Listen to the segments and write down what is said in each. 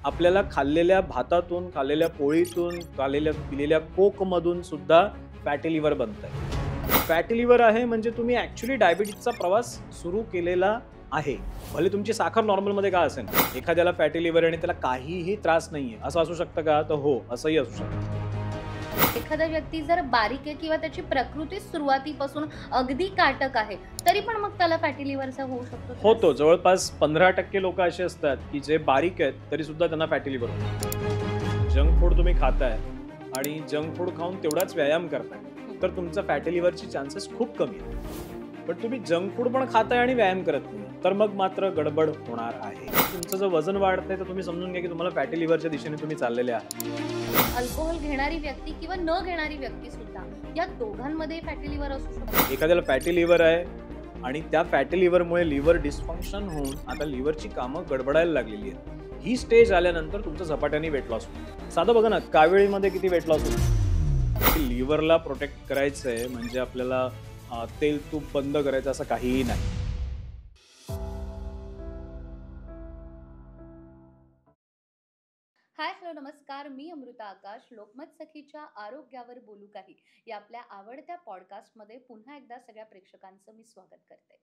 आपल्याला खाल्लेल्या भातातून, खाल्लेल्या पोळीतून, पिलेल्या कोकमधून सुद्धा फॅटी लिव्हर बनतंय. फॅटी लिव्हर आहे म्हणजे तुम्ही ॲक्चुअली डायबिटीजचा प्रवास सुरू केलेला आहे. भले तुमची साखर नॉर्मलमध्ये का असेल. एखाद्याला फॅटी लिव्हर आहे आणि त्याला काहीही त्रास नाहीये, असं असू शकतं का? तर हो, असंही असू शकतं. एखादा व्यक्ती जर बारीक आहे किंवा त्याची प्रकृती सुरुवातीपासून अगदी काटक आहे, तरी पण मग त्याला फॅटी लिव्हरचा होऊ शकतो त्रास? होतो. जवळपास 15% लोकं असे असतात, की जे बारीक आहेत, तरी सुद्धा त्यांना फॅटी लिव्हर होतो. जंक फूड तुम्ही खाताय आणि जंक फूड खाऊन तेवढाच व्यायाम करताय, तर तुमचा फॅटी लिव्हरची चान्सेस खूप कमी आहेत. पण तुम्ही जंक फूड पण खाताय आणि व्यायाम करत नाही, तर मग मात्र गडबड होणार आहे. तुमचं जर वजन वाढतंय, तर तुम्ही समजून घ्या, की तुम्हाला फॅटी लिव्हरच्या दिशेने तुम्ही चाललेले आहात. अल्कोहोल घेणारी व्यक्ती किंवा न घेणारी व्यक्ती सुद्धा या दोघांमध्ये फॅटी लिव्हर असू शकतो. एखाद्याला फॅटी लिव्हर आहे आणि त्या फॅटी लिव्हरमुळे लिव्हर डिस्फंक्शन होऊन आता लिव्हरची कामं गडबडायला लागलेली आहेत. ही स्टेज आल्यानंतर तुमचं झपाट्याने वेट लॉस होतं. साधं बघा ना, कावेळीमध्ये किती वेट लॉस होतो. लिव्हरला प्रोटेक्ट करायचंय म्हणजे आपल्याला तेल तूप बंद करायचं असं काहीही नाही. हाय हॅलो नमस्कार, मी अमृता आकाश. लोकमत सखीच्या आरोग्यावर बोलू काही या आपल्या आवडत्या पॉडकास्टमध्ये पुन्हा एकदा सगळ्या प्रेक्षकांचं मी स्वागत करते.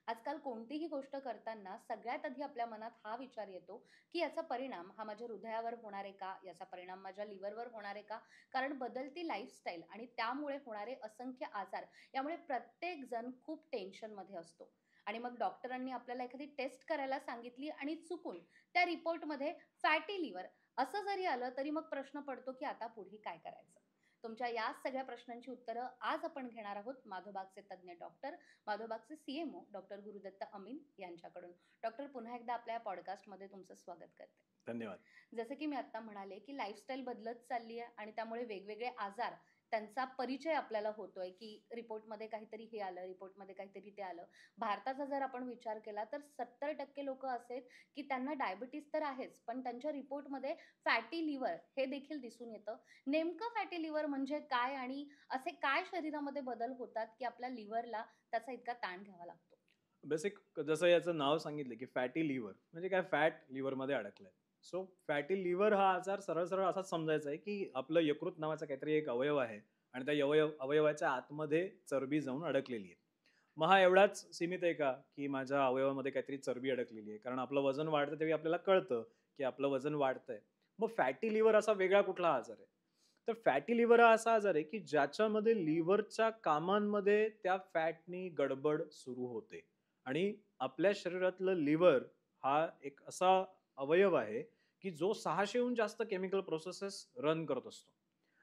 आजकाल कोणतीही गोष्ट करताना सगळ्यात आधी आपल्या मनात हा विचार येतो की याचा परिणाम हा माझ्या हृदयावर होणार आहे का, याचा परिणाम माझ्या लिव्हरवर होणार आहे का. कारण बदलती लाईफस्टाईल आणि त्यामुळे होणारे असंख्य आजार यामुळे प्रत्येक जण खूप टेन्शनमध्ये असतो. आणि मग डॉक्टरांनी आपल्याला एखादी टेस्ट करायला सांगितली आणि चुकून त्या रिपोर्टमध्ये फॅटी लिव्हर असं जरी आलं तरी मग प्रश्न पडतो की आता पुढे काय करायचं. तुमच्या या सगळ्या प्रश्नांची उत्तरं आज आपण घेणार आहोत माधोबागचे तज्ज्ञ डॉक्टर, माधोबागचे सीएमओ डॉक्टर गुरुदत्त अमीन यांच्याकडून. डॉक्टर, पुन्हा एकदा आपल्या पॉडकास्टमध्ये तुमचं स्वागत करते. धन्यवाद. जसं की मी आता म्हणाले की लाईफस्टाईल बदलत चालली आहे आणि त्यामुळे वेगवेगळे आजार त्यांचा परिचय आपल्याला होतोय की रिपोर्टमध्ये काहीतरी हे आलं, रिपोर्टमध्ये काहीतरी ते आलं. भारताचा जर आपण विचार केला तर 70% लोक असे आहेत की त्यांना डायबिटीज तर आहेच, पण त्यांच्या रिपोर्टमध्ये फॅटी लिव्हर हे देखील दिसून येतं. नेमकं फॅटी लिव्हर म्हणजे काय आणि असे काय शरीरामध्ये बदल होतात की आपल्या लिव्हरला त्याचा इतका ताण घ्यावा लागतो? बेसिक जसं याचं नाव सांगितलं, की फॅटी लिव्हर म्हणजे काय, फॅट लिव्हरमध्ये अडकलंय. सो फॅटी लिव्हर हा आजार सरळ-सरळ असाच समजायचा आहे, की आपलं यकृत नावाचा काहीतरी एक अवयव आहे आणि त्या अवयवाच्या आतमध्ये चरबी जाऊन अडकलेली आहे. मग हा एवढाच सीमित आहे का, की माझ्या अवयवामध्ये काहीतरी चरबी अडकलेली आहे? कारण आपलं वजन वाढतं तेव्हा आपल्याला कळतं, की आपलं वजन वाढतंय. मग फॅटी लिव्हर असा वेगळा कुठला आजार आहे? तर फॅटी लिव्हर हा असा आजार आहे, की ज्याच्यामध्ये लिव्हरच्या कामांमध्ये त्या फॅटनी गडबड सुरू होते. आणि आपल्या शरीरातलं लिव्हर हा एक असा अवयव आहे, की जो 600हून जास्त केमिकल प्रोसेसेस रन करत असतो.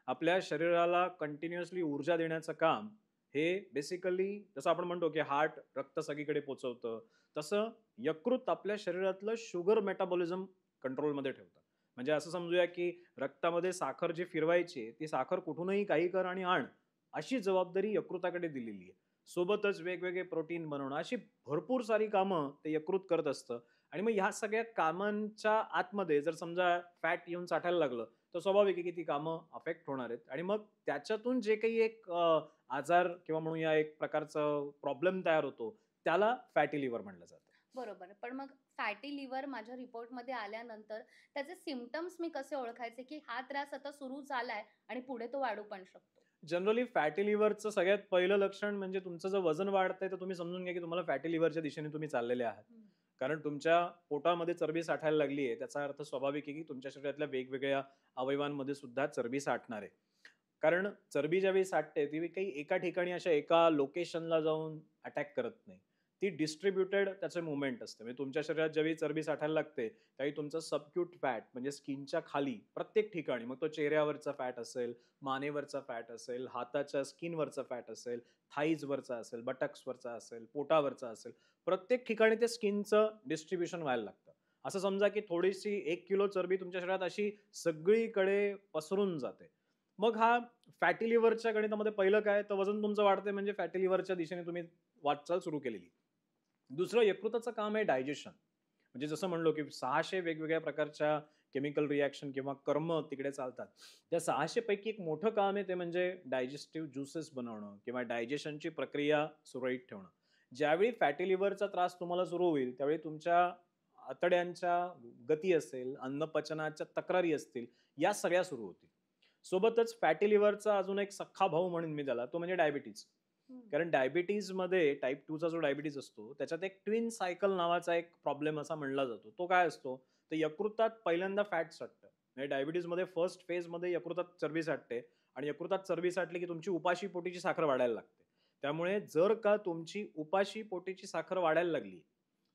आपल्या शरीराला कंटिन्युअसली ऊर्जा देण्याचं काम हे बेसिकली, जसं आपण म्हणतो, की हार्ट रक्त सगळीकडे पोहोचवतं, तसं यकृत आपल्या शरीरातलं शुगर मेटाबॉलिझम कंट्रोलमध्ये ठेवतं. म्हणजे असं समजूया, की रक्तामध्ये साखर जी फिरवायची आहे, ती साखर कुठूनही काही कर आणि आण, अशी जबाबदारी यकृताकडे दिलेली आहे. सोबतच वेगवेगळे प्रोटीन बनवणं, अशी भरपूर सारी कामं ते यकृत करत असतं. आणि मग ह्या सगळ्या कामांच्या आतमध्ये जर समजा फॅट येऊन साठायला लागलं, तर स्वाभाविक आहे की ती कामं अफेक्ट होणार आहेत आणि मग त्याच्यातून जे काही एक आजार किंवा म्हणूया एक प्रकारचं प्रॉब्लेम तयार होतो, त्याला फॅटी लिव्हर म्हटलं जातं. बरोबर. पण मग फॅटी लिव्हर माझ्या रिपोर्टमध्ये आल्यानंतर त्याचे सिम्प्टम्स मी कसे ओळखायचे, की हा त्रास आता सुरू झालाय आणि पुढे तो वाढू पण शकतो? जनरली फॅटी लिव्हरचं सगळ्यात पहिलं लक्षण म्हणजे तुमचं जर वजन वाढतंय, तर तुम्ही समजून घ्या की तुम्हाला फॅटी लिव्हरच्या दिशेने तुम्ही चाललेले आहात. हं. कारण तुमच्या पोटामध्ये चरबी साठायला लागली आहे, त्याचा अर्थ स्वाभाविक आहे की तुमच्या शरीरातल्या वेगवेगळ्या अवयवांमध्ये सुद्धा चरबी साठणार आहे. कारण चरबी ज्यावेळी साठते, ती काही एका ठिकाणी अशा एका लोकेशनला जाऊन अटॅक करत नाही. ती डिस्ट्रिब्युटेड त्याचे मूव्हमेंट असते. म्हणजे तुमच्या शरीरात ज्यावेळी चरबी साठायला लागते, त्यावेळी तुमचं सबक्यूट फॅट म्हणजे स्किनच्या खाली प्रत्येक ठिकाणी, मग तो चेहऱ्यावरचा फॅट असेल, मानेवरचा फॅट असेल, हाताच्या स्किनवरचा फॅट असेल, थाईजवरचा असेल, बटक्सवरचा असेल, पोटावरचा असेल, प्रत्येक ठिकाणी ते स्किनचं डिस्ट्रिब्युशन व्हायला लागतं. असं समजा की थोडीशी 1 किलो चरबी तुमच्या शरीरात अशी सगळीकडे पसरून जाते. मग हा फॅटी लिव्हरच्या गणितामध्ये पहिलं काय, तर वजन तुमचं वाढतंय म्हणजे फॅटी लिव्हरच्या दिशेने तुम्ही वाटचाल सुरू केलेली. दुसरं यकृताचं काम आहे डायजेशन. म्हणजे जसं म्हणलो की 600 वेगवेगळ्या प्रकारच्या केमिकल रिएक्शन किंवा कर्म तिकडे चालतात. त्या 600 पैकी एक मोठं काम आहे ते म्हणजे डायजेस्टिव्ह ज्युसेस बनवणं किंवा डायजेशनची प्रक्रिया सुरळीत ठेवणं. ज्यावेळी फॅटी लिव्हरचा त्रास तुम्हाला सुरू होईल, त्यावेळी तुमच्या आतड्यांच्या गती असेल, अन्नपचनाच्या तक्रारी असतील, या सगळ्या सुरू होतील. सोबतच फॅटी लिव्हरचा अजून एक सख्खा भाऊ म्हणेन मी त्याला, तो म्हणजे डायबिटीज. हं. कारण डायबिटीजमध्ये टाइप 2चा जो डायबिटीज असतो, त्याच्यात एक ट्विन सायकल नावाचा एक प्रॉब्लेम असा म्हणला जातो. तो काय असतो? तर यकृतात पहिल्यांदा फॅट साठतं. म्हणजे डायबिटीजमध्ये फर्स्ट फेजमध्ये यकृतात चरबी साठते आणि यकृतात चरबी साठली की तुमची उपाशी पोटीची साखर वाढायला लागते. त्यामुळे जर का तुमची उपाशी पोटीची साखर वाढायला लागली,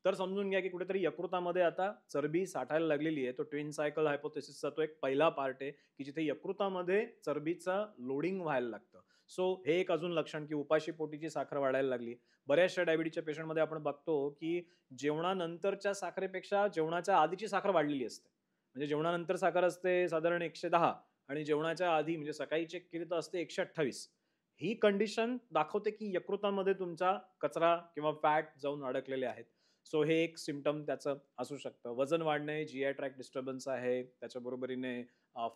तर समजून घ्या की कुठेतरी यकृतामध्ये आता चरबी साठायला लागलेली आहे. तो ट्विन सायकल हायपोथेसिसचा तो एक पहिला पार्ट आहे, की जिथे यकृतामध्ये चरबीचा लोडिंग व्हायला लागतं. सो हे एक अजून लक्षण, की उपाशी पोटीची साखर वाढायला लागली. बऱ्याचशा डायबिटीजच्या पेशंटमध्ये आपण बघतो, की जेवणानंतरच्या साखरेपेक्षा जेवणाच्या आधीची साखर वाढलेली असते. म्हणजे जेवणानंतर साखर असते साधारण 110 आणि जेवणाच्या आधी म्हणजे सकाळी चेक केली तर असते 128. ही कंडिशन दाखवते, की यकृतामध्ये तुमचा कचरा किंवा फॅट जाऊन अडकलेले आहेत. सो हे एक सिम्प्टम त्याचं असू शकतं. वजन वाढणे, जीआय ट्रॅक्ट डिस्टर्बन्स आहे. त्याच्या बरोबरीने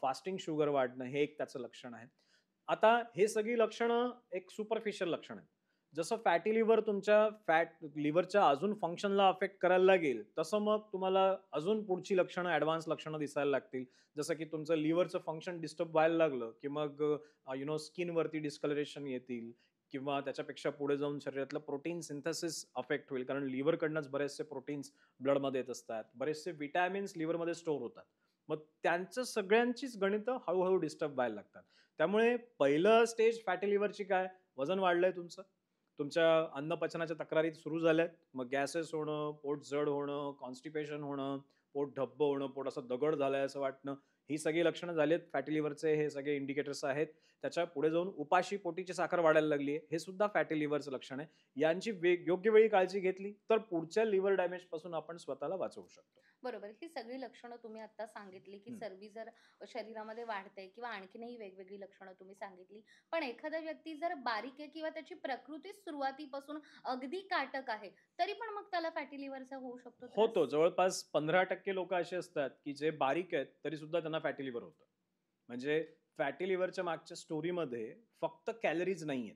फास्टिंग शुगर वाढणं हे एक त्याचं लक्षण आहे. आता हे सगळी लक्षणं एक सुपरफिशियल लक्षण आहेत. जसं फॅटी लिव्हर तुमच्या लिव्हरच्या अजून फंक्शनला अफेक्ट करायला लागेल, तसं मग तुम्हाला अजून पुढची लक्षणं, ॲडव्हान्स लक्षणं दिसायला लागतील. जसं की तुमचं लिव्हरचं फंक्शन डिस्टर्ब व्हायला लागलं, की मग स्किनवरती डिस्कलरेशन येतील किंवा त्याच्यापेक्षा पुढे जाऊन शरीरातलं प्रोटीन सिंथेसिस अफेक्ट होईल. कारण लिव्हरकडनंच बरेचसे प्रोटीन्स ब्लडमध्ये येत असतात. बरेचसे विटॅमिन्स लिव्हरमध्ये स्टोअर होतात. मग त्यांचं सगळ्यांचीच गणितं हळू डिस्टर्ब व्हायला लागतात. त्यामुळे पहिलं स्टेज फॅटी लिव्हरची काय? वजन वाढलंय तुमचं. तुमच्या अन्नपचनाच्या तक्रारी सुरू झाल्यात. मग गॅसेस होणं, पोट जड होणं, कॉन्स्टिपेशन होणं, पोट धब्ब होणं, पोट असं दगड झालंय असं वाटणं. ही सगळी लक्षणं झालीत फॅटी लिव्हरचे. हे सगळे इंडिकेटर्स आहेत. त्याच्या पुढे जाऊन उपाशी पोटीची साखर वाढायला लागली आहे. हे सुद्धा फॅटी लिव्हरचं लक्षण आहे. यांची योग्य वेळी काळजी घेतली तर पुढच्या लिव्हर डॅमेजपासून आपण स्वतःला वाचवू शकतो. बरोबर. ही सगळी लक्षणं तुम्ही आता सांगितली, की हं. चरबी जर शरीरामध्ये वाढते किंवा आणखीनही वेगवेगळी लक्षणं तुम्ही सांगितली. पण एखादा व्यक्ती जर बारीक आहे किंवा त्याची प्रकृती सुरुवातीपासून अगदी काटक आहे, तरी पण मग त्याला फॅटी लिव्हरचा होऊ शकतो त्रास? होतो. जवळपास 15% लोकं असे असतात, की जे बारीक आहेत, तरी सुद्धा त्यांना फॅटी लिव्हर होतं. म्हणजे फॅटी लिव्हरच्या मागच्या स्टोरीमध्ये फक्त कॅलरीज नाहीयेत.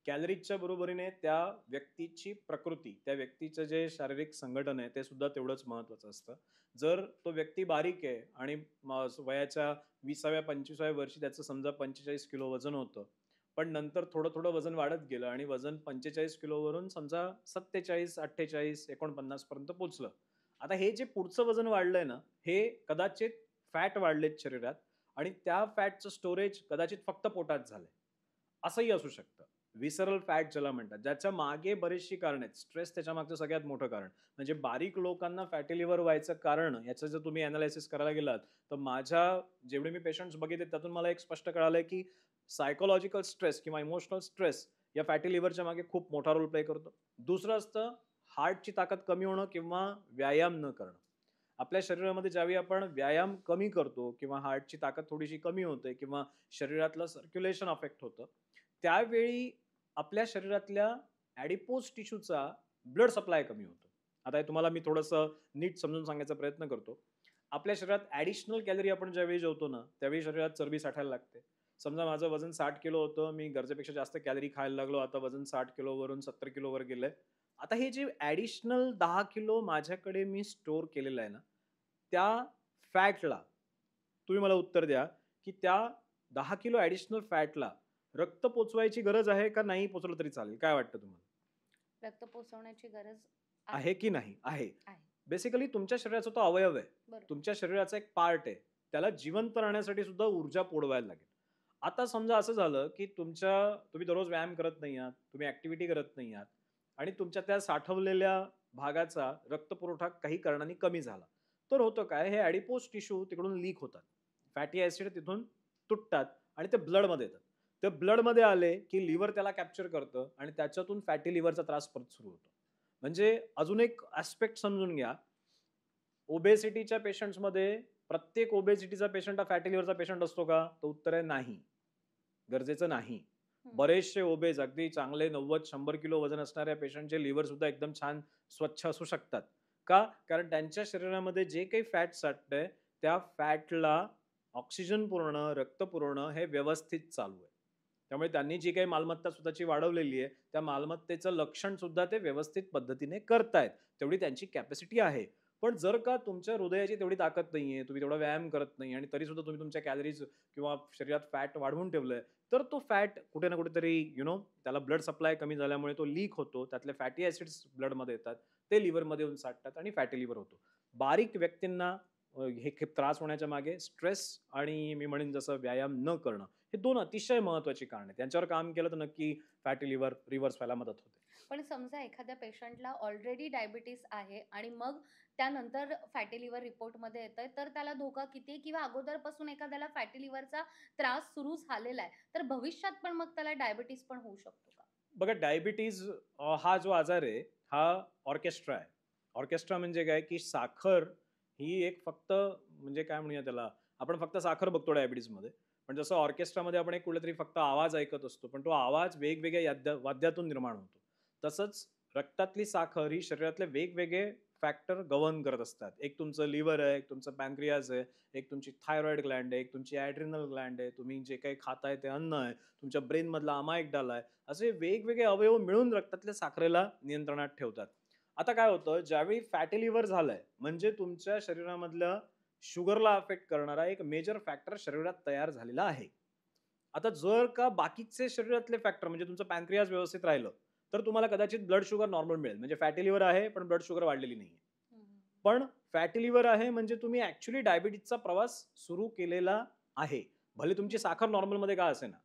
कॅलरीजच्या बरोबरीने त्या व्यक्तीची प्रकृती, त्या व्यक्तीचं जे शारीरिक संघटन आहे, ते सुद्धा तेवढंच महत्त्वाचं असतं. जर तो व्यक्ती बारीक आहे आणि वयाच्या 20व्या-25व्या वर्षी त्याचं समजा 45 किलो वजन होतं. पण नंतर थोडं-थोडं वजन वाढत गेलं आणि वजन 45 किलोवरून समजा 47, 48, 49 पर्यंत पोहोचलं. आता हे जे पुढचं वजन वाढलंय ना, हे कदाचित फॅट वाढलेत शरीरात आणि त्या फॅटचं स्टोरेज कदाचित फक्त पोटात झालंय. असंही असू शकतं. व्हिसरल फॅट ज्याला म्हणतात, ज्याच्या मागे बरीचशी कारणं आहेत. स्ट्रेस त्याच्यामागचं सगळ्यात मोठं कारण. म्हणजे बारीक लोकांना फॅटी लिव्हर व्हायचं कारण याचं जर तुम्ही एनालिसिस करायला गेलात, तर जेवढे मी पेशंट्स बघितले त्यातून मला एक स्पष्ट कळालंय, की सायकॉलॉजिकल स्ट्रेस किंवा इमोशनल स्ट्रेस या फॅटी लिव्हरच्या मागे खूप मोठा रोल प्ले करतो. दुसरं असतं हार्टची ताकद कमी होणं किंवा व्यायाम न करणं. आपल्या शरीरामध्ये ज्यावेळी आपण व्यायाम कमी करतो किंवा हार्टची ताकद थोडीशी कमी होते किंवा शरीरातलं सर्क्युलेशन अफेक्ट होतं, त्यावेळी आपल्या शरीरातल्या ॲडिपोज टिश्यूचा ब्लड सप्लाय कमी होतो. आता हे तुम्हाला मी थोडंसं नीट समजून सांगायचा प्रयत्न करतो. आपल्या शरीरात ॲडिशनल कॅलरी आपण ज्यावेळी जेवतो ना, त्यावेळी शरीरात चरबी साठायला लागते. समजा माझं वजन 60 किलो होतं. मी गरजेपेक्षा जास्त कॅलरी खायला लागलो. आता वजन 60 किलोवरून 70 किलोवर गेलंय. आता हे जे ॲडिशनल 10 किलो माझ्याकडे मी स्टोअर केलेलं आहे ना, त्या फॅटला तुम्ही मला उत्तर द्या, की त्या 10 किलो ॲडिशनल फॅटला रक्त पोचवायची गरज आहे का नाही पोचवलं तरी चालेल? काय वाटतं तुम्हाला? रक्त पोचवण्याची गरज आहे की नाही? आहे. आहे. बेसिकली तुमच्या शरीराचा तो अवयव आहे. बरोबर. तुमच्या शरीराचा एक पार्ट आहे. त्याला जिवंत राहण्यासाठी सुद्धा ऊर्जा पुरवायला लागेल. आता समजा असं झालं, की तुम्ही दररोज व्यायाम करत नाही आहात, तुम्ही ॲक्टिव्हिटी करत नाही आहात आणि तुमच्या त्या साठवलेल्या भागाचा रक्तपुरवठा काही कारणाने कमी झाला. तर होतं काय, हे ॲडिपोज टिश्यू तिकडून लीक होतात. फॅटी ॲसिड तिथून तुटतात आणि ते ब्लडमध्ये येतात. ते ब्लडमध्ये आले, की लिव्हर त्याला कॅप्चर करतं आणि त्याच्यातून फॅटी लिव्हरचा त्रास परत सुरू होतो. म्हणजे अजून एक ॲस्पेक्ट समजून घ्या. ओबेसिटीच्या पेशंट्समध्ये प्रत्येक ओबेसिटीचा पेशंट हा फॅटी लिव्हरचा पेशंट असतो का? तर उत्तर आहे नाही. गरजेचं नाही. हं. बरेचसे ओबेस अगदी चांगले 90-100 किलो वजन असणाऱ्या पेशंटचे लिव्हर सुद्धा एकदम छान स्वच्छ असू शकतात. का? कारण त्यांच्या शरीरामध्ये जे काही फॅट साठतंय, त्या फॅटला ऑक्सिजन पुरवणं, रक्त पुरवणं हे व्यवस्थित चालू आहे. त्यामुळे त्यांनी जी काही मालमत्ता स्वतःची वाढवलेली आहे, त्या मालमत्तेचं लक्षण सुद्धा ते व्यवस्थित पद्धतीने करतायत. तेवढी त्यांची कॅपॅसिटी आहे. पण जर का तुमच्या हृदयाची तेवढी ताकद नाहीये, तुम्ही तेवढा व्यायाम करत नाही आणि तरीसुद्धा तुम्ही तुमच्या कॅलरीज किंवा शरीरात फॅट वाढवून ठेवलंय, तर तो फॅट कुठे ना कुठेतरी त्याला ब्लड सप्लाय कमी झाल्यामुळे तो लीक होतो. त्यातले फॅटी ॲसिड्स ब्लडमध्ये येतात. ते लिव्हरमध्ये येऊन साठतात आणि फॅटी लिव्हर होतो. बारीक व्यक्तींना हे खूप त्रास होण्याच्या मागे स्ट्रेस आणि मी म्हणेन जसं व्यायाम न करणं, हे 2 अतिशय महत्त्वाची कारणं आहेत. त्यांच्यावर काम केलं तर नक्की फॅटी लिव्हर रिव्हर्स व्हायला मदत होते. पण समजा एखाद्या पेशंटला ऑलरेडी डायबिटीस आहे आणि मग त्यानंतर फॅटी लिव्हर रिपोर्टमध्ये येतंय, तर त्याला धोका किती आहे? किंवा अगोदरपासून एखाद्याला फॅटी लिव्हरचा त्रास सुरू झालेला आहे, तर भविष्यात पण मग त्याला डायबिटीस पण होऊ शकतो का? बघा डायबिटीज हा जो आजार आहे, हा ऑर्केस्ट्रा आहे. ऑर्केस्ट्रा म्हणजे काय, की साखर ही एक फक्त म्हणजे काय म्हणूया त्याला, आपण फक्त साखर बघतो डायबिटीजमध्ये. पण जसं ऑर्केस्ट्रामध्ये आपण एक कुठलातरी फक्त आवाज ऐकत असतो, पण तो आवाज वेगवेगळ्या वाद्यातून निर्माण होतो. तसंच रक्तातली साखर ही शरीरातले वेगवेगळे फॅक्टर गव्हर्न करत असतात. एक तुमचं लिव्हर आहे, एक तुमचं पॅनक्रियाज आहे, एक तुमची थायरॉइड ग्लँड आहे, एक तुमची ॲड्रिनल ग्लँड आहे, तुम्ही जे काही खाताय ते अन्न आहे, तुमच्या ब्रेनमधला अमायगडाला आहे. असे वेगवेगळे अवयव मिळून रक्तातल्या साखरेला नियंत्रणात ठेवतात. आता काय होतं, ज्यावेळी फॅटी लिव्हर झालंय, म्हणजे तुमच्या शरीरामधल्या शुगरला अफेक्ट करणारा एक मेजर फॅक्टर शरीरात तयार झालेला आहे. आता जर का बाकीचे शरीरातले फॅक्टर म्हणजे तुमचं पॅनक्रियाज व्यवस्थित राहिलं, तर तुम्हाला कदाचित ब्लड शुगर नॉर्मल मिळेल. म्हणजे फॅटी लिव्हर आहे, पण ब्लड शुगर वाढलेली नाहीये. हं, हं. पण फॅटी लिव्हर आहे म्हणजे तुम्ही ॲक्चुअली डायबिटीजचा प्रवास सुरू केलेला आहे. भले तुमची साखर नॉर्मलमध्ये का असेना.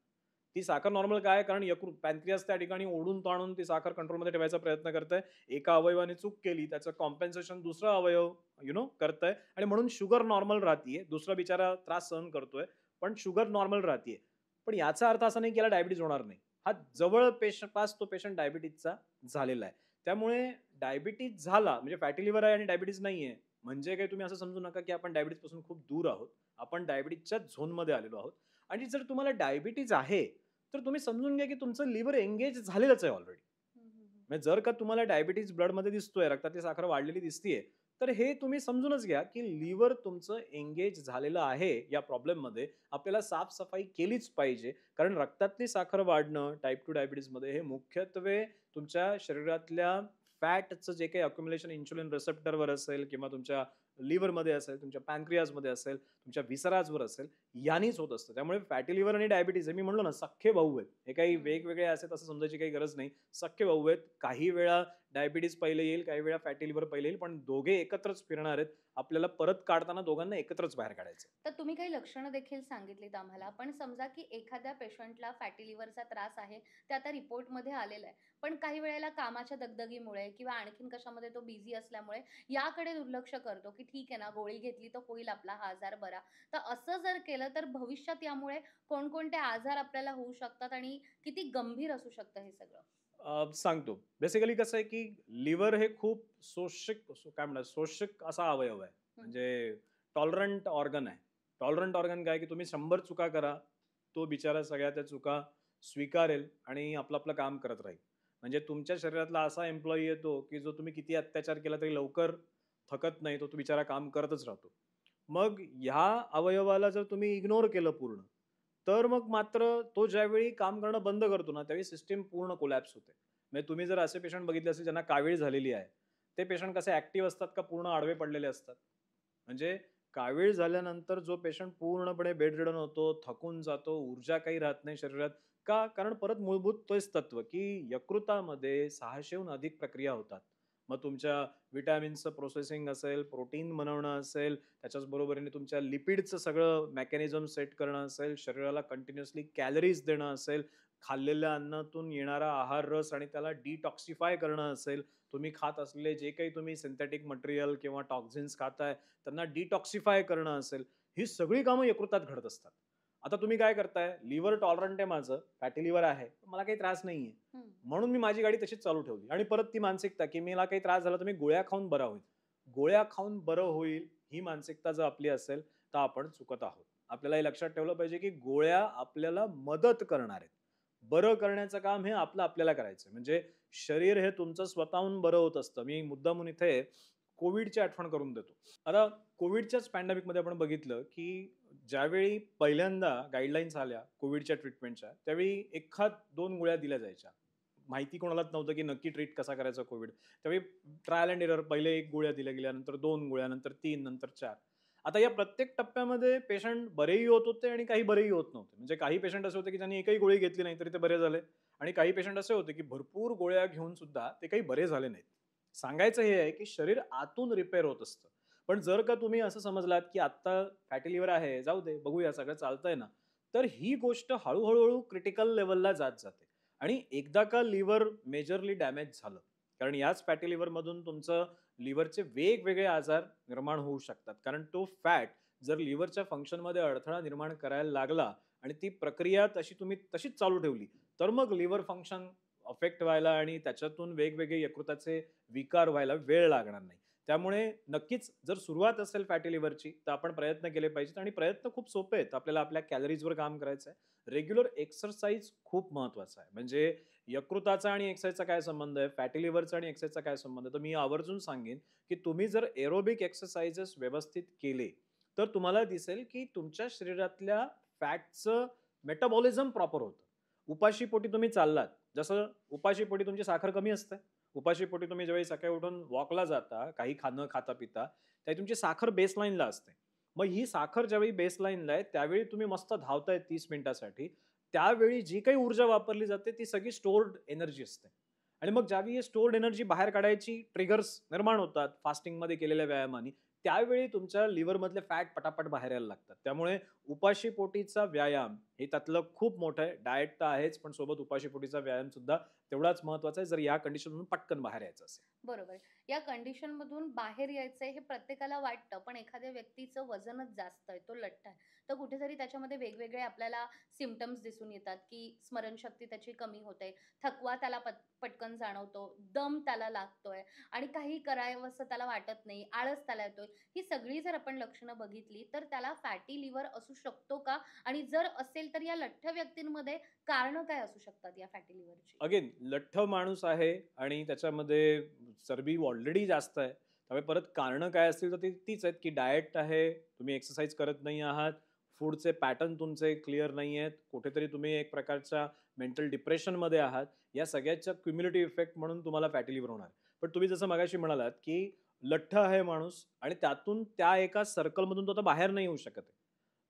ती साखर नॉर्मल काय आहे? कारण यकृत पॅनक्रियास त्या ठिकाणी ओढून-ताणून ती साखर कंट्रोलमध्ये ठेवायचा प्रयत्न करतंय. एका अवयवाने चूक केली, त्याचं कॉम्पेन्सेशन दुसरा अवयव करतंय आणि म्हणून शुगर नॉर्मल राहतीये. दुसरा बिचारा त्रास सहन करतोय, पण शुगर नॉर्मल राहतीये. पण याचा अर्थ असा नाही की याला डायबिटीज होणार नाही. हा जवळ पास तो पेशंट डायबिटीजचा झालेला आहे. त्यामुळे डायबिटीज झाला म्हणजे फॅटी लिव्हर आहे आणि डायबिटीज नाहीये. म्हणजे काही तुम्ही असं समजू नका की आपण डायबिटीजपासून खूप दूर आहोत. आपण डायबिटीजच्या झोनमध्ये आलेलो आहोत. आणि जर तुम्हाला डायबिटीज आहे, तर तुम्ही समजून घ्या की तुमचं लिव्हर एंगेज झालेलंच आहे ऑलरेडी. हं, हं, हं. म्हणजे जर का तुम्हाला डायबिटीज ब्लडमध्ये दिसतोय, रक्तातली साखर वाढलेली दिसतीये, तर हे तुम्ही समजूनच घ्या की लिव्हर तुमचं एंगेज झालेलं आहे या प्रॉब्लेममध्ये. आपल्याला साफ-सफाई केलीच पाहिजे. कारण रक्तातली साखर वाढणं टाइप 2 डायबिटीजमध्ये हे मुख्यत्वे तुमच्या शरीरातल्या फॅटचं जे काही अक्युम्युलेशन इन्शुलिन रिसेप्टरवर असेल किंवा तुमच्या लिव्हरमध्ये असेल, तुमच्या पॅनक्रियाजमध्ये असेल, तुमच्या व्हिसराजवर असेल, यानीच होत असतं. त्यामुळे फॅटी लिव्हर आणि डायबिटीज हे मी म्हणलो ना सख्खे भाऊ आहेत. हे काही हं. वेगवेगळे आहेत असं समजायची काही गरज नाही. सख्खे भाऊ आहेत. काही वेळा डायबिटीज पहिले येईल, काही वेळा फॅटी लिव्हर पहिले येईल, पण दोघे एकत्रच फिरणार आहेत. आपल्याला परत काढताना दोघांना एकत्रच बाहेर काढायचं. तर तुम्ही काही लक्षणं देखील सांगितलीत आम्हाला. पण समजा की एखाद्या पेशंटला फॅटी लिव्हरचा त्रास आहे, ते आता रिपोर्टमध्ये आलेलं आहे. पण काही वेळेला कामाच्या दगदगीमुळे किंवा आणखीन कशामध्ये तो बिझी असल्यामुळे याकडे दुर्लक्ष करतो, की ठीक आहे ना, गोळी घेतली तर होईल आपला हा आजार बरा. तर असं जर केलं तर भविष्यात यामुळे कोणकोणते आजार आपल्याला होऊ शकतात आणि किती गंभीर असू शकतं हे सगळं? सांगतो. बेसिकली कसं आहे, की लिव्हर हे खूप काय म्हणतात शोषक असा अवयव आहे. हं, म्हणजे टॉलरंट ऑर्गन आहे. टॉलरंट ऑर्गन काय, की तुम्ही 100 चुका करा, तो बिचारा सगळ्या त्या चुका स्वीकारेल आणि आपलं-आपलं काम करत राहील. म्हणजे तुमच्या शरीरातला असा एम्प्लॉयी येतो, की जो तुम्ही किती अत्याचार केला तरी लवकर थकत नाही. तो बिचारा काम करतच राहतो. मग ह्या अवयवाला जर तुम्ही इग्नोर केलं पूर्ण, तर मग मात्र तो ज्यावेळी काम करणं बंद करतो ना, त्यावेळी सिस्टम पूर्ण कोलॅप्स होते. म्हणजे तुम्ही जर असे पेशंट बघितले असेल ज्यांना कावीळ झालेली आहे, ते पेशंट कसे ॲक्टिव्ह असतात का पूर्ण आडवे पडलेले असतात. म्हणजे कावीळ झाल्यानंतर जो पेशंट पूर्णपणे बेडरिडन होतो, थकून जातो, ऊर्जा काही राहत नाही शरीरात. का? कारण परत मूलभूत तेच तत्व, की यकृतामध्ये 600 हून अधिक प्रक्रिया होतात. मग तुमच्या व्हिटॅमिन्सचं प्रोसेसिंग असेल, प्रोटीन बनवणं असेल, त्याच्याच बरोबरीने तुमच्या लिपिडचं सगळं मेकॅनिझम सेट करणं असेल, शरीराला कंटिन्युअसली कॅलरीज देणं असेल, खाल्लेल्या अन्नातून येणारा आहार रस आणि त्याला डिटॉक्सिफाय करणं असेल, तुम्ही खात असलेले जे काही तुम्ही सिंथेटिक मटेरियल किंवा टॉक्झिन्स खाताय, त्यांना डिटॉक्सिफाय करणं असेल, ही सगळी कामं यकृतात घडत असतात. आता तुम्ही काय करताय, लिव्हर टॉलरंट आहे माझं, फॅटी लिव्हर आहे, मला काही त्रास नाहीये. हं. म्हणून मी माझी गाडी तशीच चालू ठेवली आणि परत ती मानसिकता, की मला काही त्रास झाला तर मी गोळ्या खाऊन बरा होईल. गोळ्या खाऊन बरं होईल ही मानसिकता जर आपली असेल, तर आपण चुकत आहोत. आपल्याला हे लक्षात ठेवलं पाहिजे, की गोळ्या आपल्याला मदत करणार आहेत. बरं करण्याचं काम हे आपलं आपल्याला करायचं म्हणजे शरीर हे तुमचं स्वतःहून बरं होत असतं. मी मुद्दामून इथे कोविडची आठवण करून देतो. आता कोविडच्याच पॅन्डेमिकमध्ये आपण बघितलं, की ज्यावेळी पहिल्यांदा गाईडलाईन्स आल्या कोविडच्या ट्रीटमेंटच्या, त्यावेळी 1 2 गोळ्या दिल्या जायच्या. माहिती कोणालाच नव्हतं की नक्की ट्रीट कसा करायचा कोविड. त्यावेळी ट्रायल अँड एरर, पहिले 1 गोळ्या दिल्या गेल्या, नंतर 2 गोळ्या, नंतर 3, नंतर 4. आता या प्रत्येक टप्प्यामध्ये पेशंट बरेही होत होते आणि काही बरेही होत नव्हते. म्हणजे काही पेशंट असे होते की ज्यांनी एकही गोळी घेतली नाही तरी ते बरे झाले आणि काही पेशंट असे होते की भरपूर गोळ्या घेऊन सुद्धा ते काही बरे झाले नाहीत. सांगायचं हे आहे की शरीर आतून रिपेअर होत असतं. पण जर का तुम्ही असं समजलात की आत्ता फॅटी लिव्हर आहे, जाऊ दे, बघूया सगळं चालतंय ना, तर ही गोष्ट हळू क्रिटिकल लेव्हलला जात जाते आणि एकदा का लिव्हर मेजरली डॅमेज झालं, कारण याच फॅटी लिव्हरमधून तुमचं लिव्हरचे वेगवेगळे आजार निर्माण होऊ शकतात. कारण तो फॅट जर लिव्हरच्या फंक्शनमध्ये अडथळा निर्माण करायला लागला आणि ती प्रक्रिया तशी तुम्ही तशीच चालू ठेवली, तर मग लिव्हर फंक्शन अफेक्ट व्हायला आणि त्याच्यातून वेगवेगळे यकृताचे विकार व्हायला वेळ लागणार नाही. त्यामुळे नक्कीच जर सुरुवात असेल फॅटी लिव्हरची, तर आपण प्रयत्न केले पाहिजेत आणि प्रयत्न खूप सोपे आहेत. आपल्याला आपल्या कॅलरीजवर काम करायचं आहे. रेग्युलर एक्सरसाइज खूप महत्वाचा आहे. म्हणजे यकृताचा आणि एक्सरसाइजचा काय संबंध आहे? फॅटी लिव्हरचा आणि एक्सरसाइजचा काय संबंध आहे? तर मी आवर्जून सांगेन, की तुम्ही जर एरोबिक एक्सरसाइजेस व्यवस्थित केले, तर तुम्हाला दिसेल, की तुमच्या शरीरातल्या फॅटचं मेटाबॉलिझम प्रॉपर होतं. उपाशीपोटी तुम्ही चाललात, जसं उपाशीपोटी तुमची साखर कमी असते. उपाशीपोटी तुम्ही ज्यावेळी सकाळी उठून वॉकला जाता, काही न खाता-पिता, त्यावेळी तुमची साखर बेसलाईनला असते. मग ही साखर ज्यावेळी बेसलाईनला आहे, त्यावेळी तुम्ही मस्त धावताय 30 मिनिटासाठी. त्यावेळी जी काही ऊर्जा वापरली जाते, ती सगळी स्टोर्ड एनर्जी असते. आणि मग ज्यावेळी ही स्टोर्ड एनर्जी बाहेर काढायची ट्रिगर्स निर्माण होतात फास्टिंगमध्ये केलेल्या व्यायामाने, त्यावेळी तुमच्या लिव्हरमधले फॅट पटापट बाहेर यायला लागतात. त्यामुळे उपाशीपोटीचा व्यायाम हे त्यातलं खूप मोठं आहे. डाएट तर आहेच, पण सोबत उपाशीपोटीचा व्यायाम सुद्धा तेवढाच महत्वाचा आहे, जर या कंडिशनमधून पटकन बाहेर यायचं असेल. बरोबर. या कंडिशनमधून बाहेर यायचंय हे प्रत्येकाला वाटतं, पण एखाद्या व्यक्तीचं वजनच जास्त आहे, तो लठ्ठ आहे. तर कुठेतरी त्याच्यामध्ये वेगवेगळे आपल्याला सिम्प्टम्स दिसून येतात, की स्मरणशक्ती त्याची कमी होते, थकवा त्याला पटकन जाणवतो, दम त्याला लागतोय आणि काही करावंसं त्याला वाटत नाही, आळस त्याला येतोय. ही सगळी जर आपण लक्षणं बघितली, तर त्याला फॅटी लिव्हर असू शकतो का? आणि जर असेल, तर या लठ्ठ व्यक्तींमध्ये कारणं काय असू शकतात या फॅटी लिव्हरची? अगेन लठ्ठ माणूस आहे आणि त्याच्यामध्ये चरबी ऑलरेडी जास्त आहे. त्यामुळे परत कारणं काय असतील तर तीच आहेत, की डाएट आहे, तुम्ही एक्सरसाइज करत नाही आहात, फूडचे पॅटर्न तुमचे क्लिअर नाही आहेत, कुठेतरी तुम्ही एक प्रकारच्या मेंटल डिप्रेशनमध्ये आहात. या सगळ्याच्या क्युम्युलेटिव्ह इफेक्ट म्हणून तुम्हाला फॅटी लिव्हर होणार. पण तुम्ही जसं मगाशी म्हणालात, की लठ्ठ आहे माणूस आणि त्यातून त्या एका सर्कलमधून तो आता बाहेर नाही येऊ शकत आहे.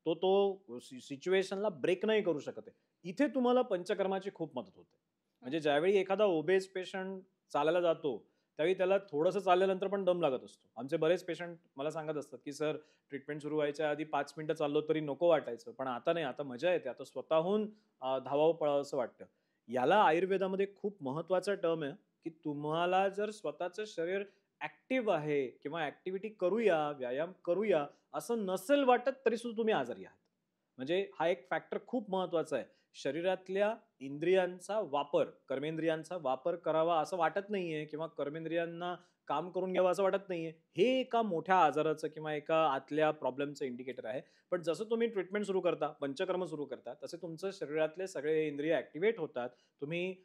तो सिच्युएशनला ब्रेक नाही करू शकत आहे. इथे तुम्हाला पंचकर्माची खूप मदत होते. हं. म्हणजे ज्यावेळी एखादा ओबेस पेशंट चालायला जातो, त्यावेळी त्याला थोडंसं चालल्यानंतर पण दम लागत असतो. आमचे बरेच पेशंट मला सांगत असतात, की "सर, ट्रीटमेंट सुरू व्हायच्या आधी 5 मिनिटं चाललो तरी नको वाटायचं. पण आता नाही, आता मजा येते. आता स्वतःहून धावावं, पळावसं वाटतं." याला आयुर्वेदामध्ये खूप महत्त्वाचा टर्म आहे, की तुम्हाला जर स्वतःचं शरीर ॲक्टिव्ह आहे किंवा ॲक्टिव्हिटी करूया, व्यायाम करूया, असं नसेल वाटत तरी सुद्धा तुम्ही आजारी आहात. म्हणजे हा एक फॅक्टर खूप महत्त्वाचा आहे. शरीरातल्या इंद्रियांचा वापर, कर्मेंद्रियांचा वापर करावा असं वाटत नाहीये किंवा कर्मेंद्रियांना काम करून घ्यावं असं वाटत नाहीये. हे एका मोठ्या आजाराचं किंवा एका आतल्या प्रॉब्लेमचं इंडिकेटर आहे. पण जसं तुम्ही ट्रीटमेंट सुरू करता, पंचकर्म सुरू करता, तसे तुमचं शरीरातले सगळे इंद्रिय ॲक्टिव्हेट होतात. तुम्ही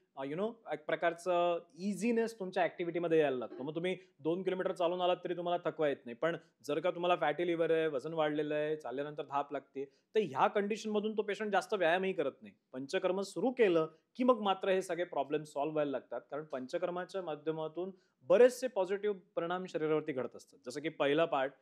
एक प्रकारचं इझीनेस तुमच्या ॲक्टिव्हिटीमध्ये यायला लागतो. मग तुम्ही 2 किलोमीटर चालून आलात तरी तुम्हाला थकवा येत नाही. पण जर का तुम्हाला फॅटी लिव्हर आहे, वजन वाढलेलं आहे, चालल्यानंतर धाप लागते, तर ह्या कंडिशनमधून तो पेशंट जास्त व्यायामही करत नाही. पंचकर्म सुरू केलं, की मग मात्र हे सगळे प्रॉब्लेम सॉल्व्ह व्हायला लागतात. कारण पंचकर्माच्या माध्यमातून बरेचसे पॉझिटिव्ह परिणाम शरीरावरती घडत असतात. जसं की पहिला पार्ट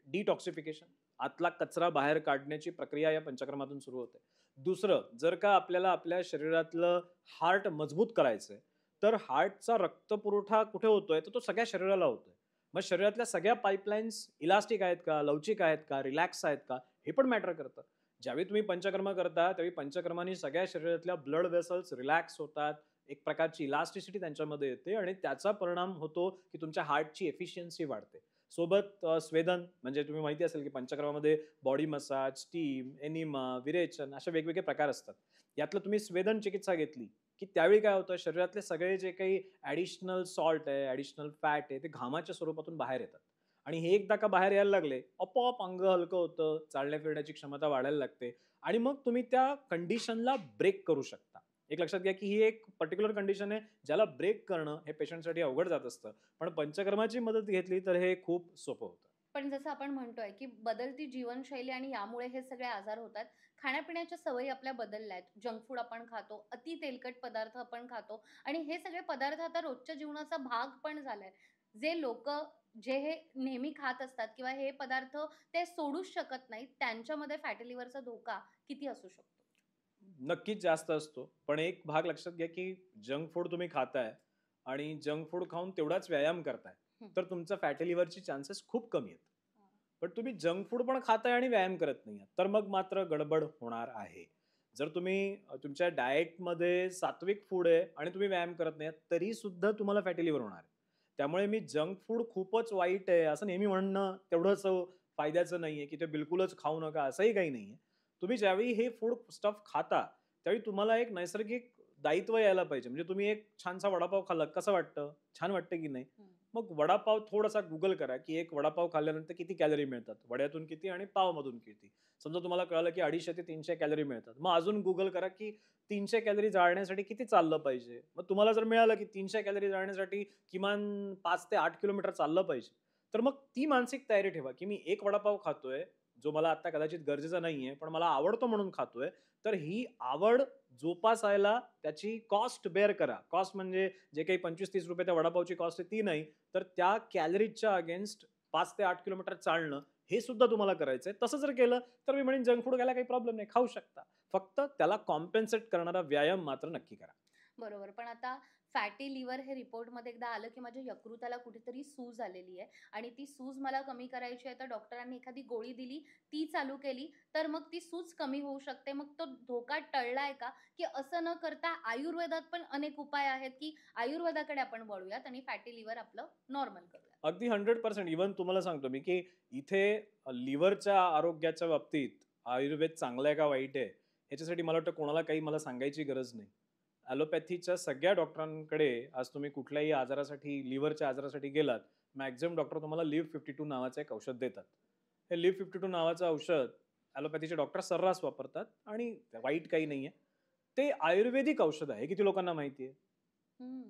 डिटॉक्सिफिकेशन. आतला कचरा बाहेर काढण्याची प्रक्रिया या पंचकर्मातून सुरू होते. दुसरं, जर का आपल्याला आपल्या शरीरातलं हार्ट मजबूत करायचंय, तर हार्टचा रक्तपुरवठा कुठे होतोय? तर तो सगळ्या शरीराला होतोय. मग शरीरातल्या सगळ्या पाईपलाईन्स इलास्टिक आहेत का? लवचिक आहेत का? रिलॅक्स आहेत का? हे पण मॅटर करतं. ज्यावेळी तुम्ही पंचकर्म करता, त्यावेळी पंचकर्मानी सगळ्या शरीरातल्या ब्लड वेसल्स रिलॅक्स होतात. एक प्रकारची इलास्टिसिटी त्यांच्यामध्ये येते आणि त्याचा परिणाम होतो, की तुमच्या हार्टची एफिशियन्सी वाढते. सोबत स्वेदन म्हणजे तुम्ही माहिती असेल, की पंचकर्मामध्ये बॉडी मसाज, स्टीम, एनिमा, विरेचन असे वेगवेगळे प्रकार असतात. यातलं तुम्ही स्वेदन चिकित्सा घेतली, की त्यावेळी काय होतं शरीरातले सगळे जे काही ॲडिशनल सॉल्ट आहे, ॲडिशनल फॅट आहे, ते घामाच्या स्वरूपातून बाहेर येतात. आणि हे एकदा का बाहेर यायला लागले, आपोआप अंग हलकं होतं, चालण्या-फिरण्याची क्षमता वाढायला लागते आणि मग तुम्ही त्या कंडिशनला ब्रेक करू शकता. एक लक्षात घ्या, की ही एक पर्टिक्युलर कंडिशन आहे, ज्याला ब्रेक करणं हे पेशंटसाठी अवघड जात असतं. पण पंचकर्माची मदत घेतली तर हे खूप सोपं होतं. पण जसं आपण म्हणतोय, की बदलती जीवनशैली आणि यामुळे हे सगळे आजार होतात. खाण्यापिण्याच्या सवयी आपल्या बदलल्या आहेत. जंक फूड आपण खातो, अति तेलकट पदार्थ आपण खातो आणि हे सगळे पदार्थ आता रोजच्या जीवनाचा भाग पण झालाय. जे लोकं जे हे नेहमी खात असतात किंवा हे पदार्थ ते सोडूच शकत नाहीत, त्यांच्यामध्ये फॅटी लिव्हरचा धोका किती असू शकतो? नक्कीच जास्त असतो. पण एक भाग लक्षात घ्या, की जंक फूड तुम्ही खाताय आणि जंक फूड खाऊन तेवढाच व्यायाम करताय, हं. तर तुमचा फॅटी लिव्हरची चान्सेस खूप कमी आहेत. पण तुम्ही जंक फूड पण खाताय आणि व्यायाम करत नाहीये, तर मग मात्र गडबड होणार आहे. जर तुम्ही तुमच्या डाएटमध्ये सात्विक फूड आहे आणि तुम्ही व्यायाम करत नाही तरी सुद्धा तुम्हाला फॅटी लिव्हर होणार आहे. त्यामुळे मी जंक फूड खूपच वाईट आहे असं नेहमी म्हणणं तेवढंच फायद्याचं नाहीये, की ते बिलकुलच खाऊ नका असंही काही नाहीये. तुम्ही ज्यावेळी हे फूड स्टफ खाता, त्यावेळी तुम्हाला एक नैसर्गिक दायित्व यायला पाहिजे. म्हणजे तुम्ही एक छानसा वडापाव खाल्लात, कसं वाटतं? छान वाटतं की नाही? हं. मग वडापाव थोडासा Google करा, की एक वडापाव खाल्ल्यानंतर किती कॅलरी मिळतात? वड्यातून किती आणि पावमधून किती? समजा तुम्हाला कळालं, की 250 ते 300 कॅलरी मिळतात. मग अजून Google करा, की 300 कॅलरी जाळण्यासाठी किती चाललं पाहिजे? मग तुम्हाला जर मिळालं, की 300 कॅलरी जाळण्यासाठी किमान 5 ते 8 किलोमीटर चाललं पाहिजे. तर मग ती मानसिक तयारी ठेवा, की मी एक वडापाव खातोय, जो मला आता कदाचित गरजेचा नाहीये, पण मला आवडतो म्हणून खातोय. तर ही आवड जोपासायला त्याची कॉस्ट बेअर करा. कॉस्ट म्हणजे जे काही ₹25-30 त्या वडापावची कॉस्ट आहे ती नाही, तर त्या कॅलरीजच्या अगेन्स्ट 5 ते 8 किलोमीटर चालणं, हे सुद्धा तुम्हाला करायचंय. तसं जर केलं, तर मी म्हणेन जंक फूड खायला काही प्रॉब्लेम नाही, खाऊ शकता. फक्त त्याला कॉम्पेन्सेट करणारा व्यायाम मात्र नक्की करा. बरोबर. पण आता फॅटी लिव्हर हे रिपोर्टमध्ये एकदा आलं, की माझ्या यकृताला कुठेतरी सूज आलेली आहे आणि ती सूज मला कमी करायची आहे, तर डॉक्टरांनी एखादी गोळी दिली, ती चालू केली, तर मग ती सूज कमी होऊ शकते. मग तो धोका टळलाय का? की असं न करता आयुर्वेदात पण अनेक उपाय आहेत, की आयुर्वेदाकडे आपण वळूयात आणि फॅटी लिव्हर आपलं नॉर्मल करूयात? अगदी 100% इव्हन तुम्हाला सांगतो मी, की इथे लिव्हरच्या आरोग्याच्या बाबतीत आयुर्वेद चांगला आहे का वाईट आहे, ह्याच्यासाठी मला वाटतं कोणाला काही मला सांगायची गरज नाही. ॲलोपॅथीच्या सगळ्या डॉक्टरांकडे आज तुम्ही कुठल्याही आजारासाठी, लिव्हरच्या आजारासाठी गेलात, मॅक्सिमम डॉक्टर तुम्हाला लिव्ह 52 नावाचं एक औषध देतात. हे लिव्ह 52 नावाचं औषध ॲलोपॅथीचे डॉक्टर सर्रास वापरतात आणि वाईट काही नाहीये. ते आयुर्वेदिक औषध आहे. हे किती लोकांना माहिती आहे? हं.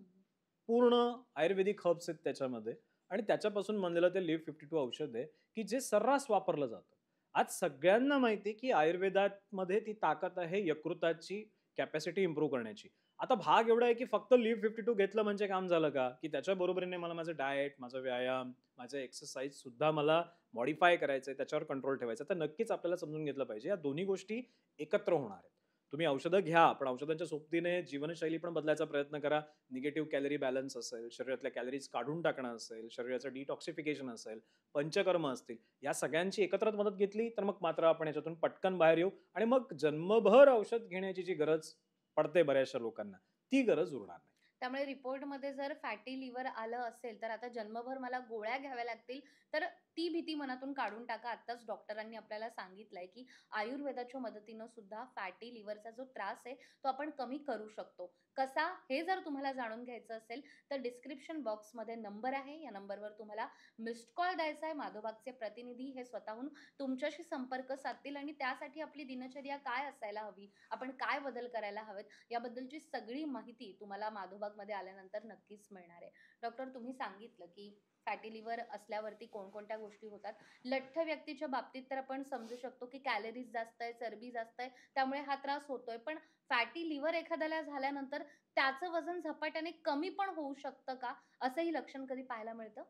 पूर्ण आयुर्वेदिक हर्ब्स आहेत त्याच्यामध्ये आणि त्याच्यापासून बनलेलं ते लिव्ह 52 औषध आहे, की जे सर्रास वापरलं जातं. आज सगळ्यांना माहिती आहे, की आयुर्वेदामध्ये ती ताकद आहे यकृताची कॅपॅसिटी इम्प्रूव्ह करण्याची. आता भाग एवढा आहे, की फक्त लिव्ह 52 घेतलं म्हणजे काम झालं का? की त्याच्या बरोबरीने मला माझं डाएट, माझा व्यायाम, माझं एक्सरसाइज सुद्धा मला मॉडिफाय करायचंय, त्याच्यावर कंट्रोल ठेवायचा. तर नक्कीच आपल्याला समजून घेतलं पाहिजे. या दोन्ही गोष्टी एकत्र होणार आहेत. तुम्ही औषधं घ्या, पण औषधांच्या सोबतीने जीवनशैली पण बदलायचा प्रयत्न करा. निगेटिव्ह कॅलरी बॅलन्स असेल, शरीरातल्या कॅलरीज काढून टाकणं असेल, शरीराचं डिटॉक्सिफिकेशन असेल, पंचकर्म असतील, या सगळ्यांची एकत्र मदत घेतली, तर मग मात्र आपण याच्यातून पटकन बाहेर येऊ आणि मग जन्मभर औषध घेण्याची जी गरज पडते बऱ्याचशा लोकांना, ती गरज उरणार नाही. त्यामुळे रिपोर्टमध्ये जर फॅटी लिव्हर आलं असेल, तर आता जन्मभर मला गोळ्या घ्याव्या लागतील. तर ती भीती मनातून काढून टाका. आत्ताच डॉक्टरांनी आपल्याला सांगितलंय, की आयुर्वेदाच्या मदतीनं सुद्धा फॅटी लिव्हरचा जो त्रास आहे, तो आपण कमी करू शकतो. कसा? हे जर तुम्हाला जाणून घ्यायचं असेल, तर डिस्क्रिप्शन बॉक्समध्ये नंबर आहे. या नंबरवर तुम्हाला मिस्ड कॉल द्यायचा आहे. माधोबागचे प्रतिनिधी हे स्वतःहून तुमच्याशी संपर्क साधतील आणि त्यासाठी आपली दिनचर्या काय असायला हवी, आपण काय बदल करायला हवेत, याबद्दलची सगळी माहिती तुम्हाला माधोबागमध्ये आल्यानंतर नक्कीच मिळणार आहे. डॉक्टर तुम्ही सांगितलं, की फॅटी लिव्हर असल्यावरती कोणकोणत्या गोष्टी होतात. लठ्ठ व्यक्तीच्या बाबतीत तर आपण समजू शकतो, की कॅलरीज जास्त आहे, चरबी जास्त आहे, त्यामुळे हा त्रास होतोय. पण फॅटी लिव्हर एखाद्याला झाल्यानंतर त्याचं वजन झपाट्याने कमी पण होऊ शकतं का? असंही लक्षण कधी पाहायला मिळतं?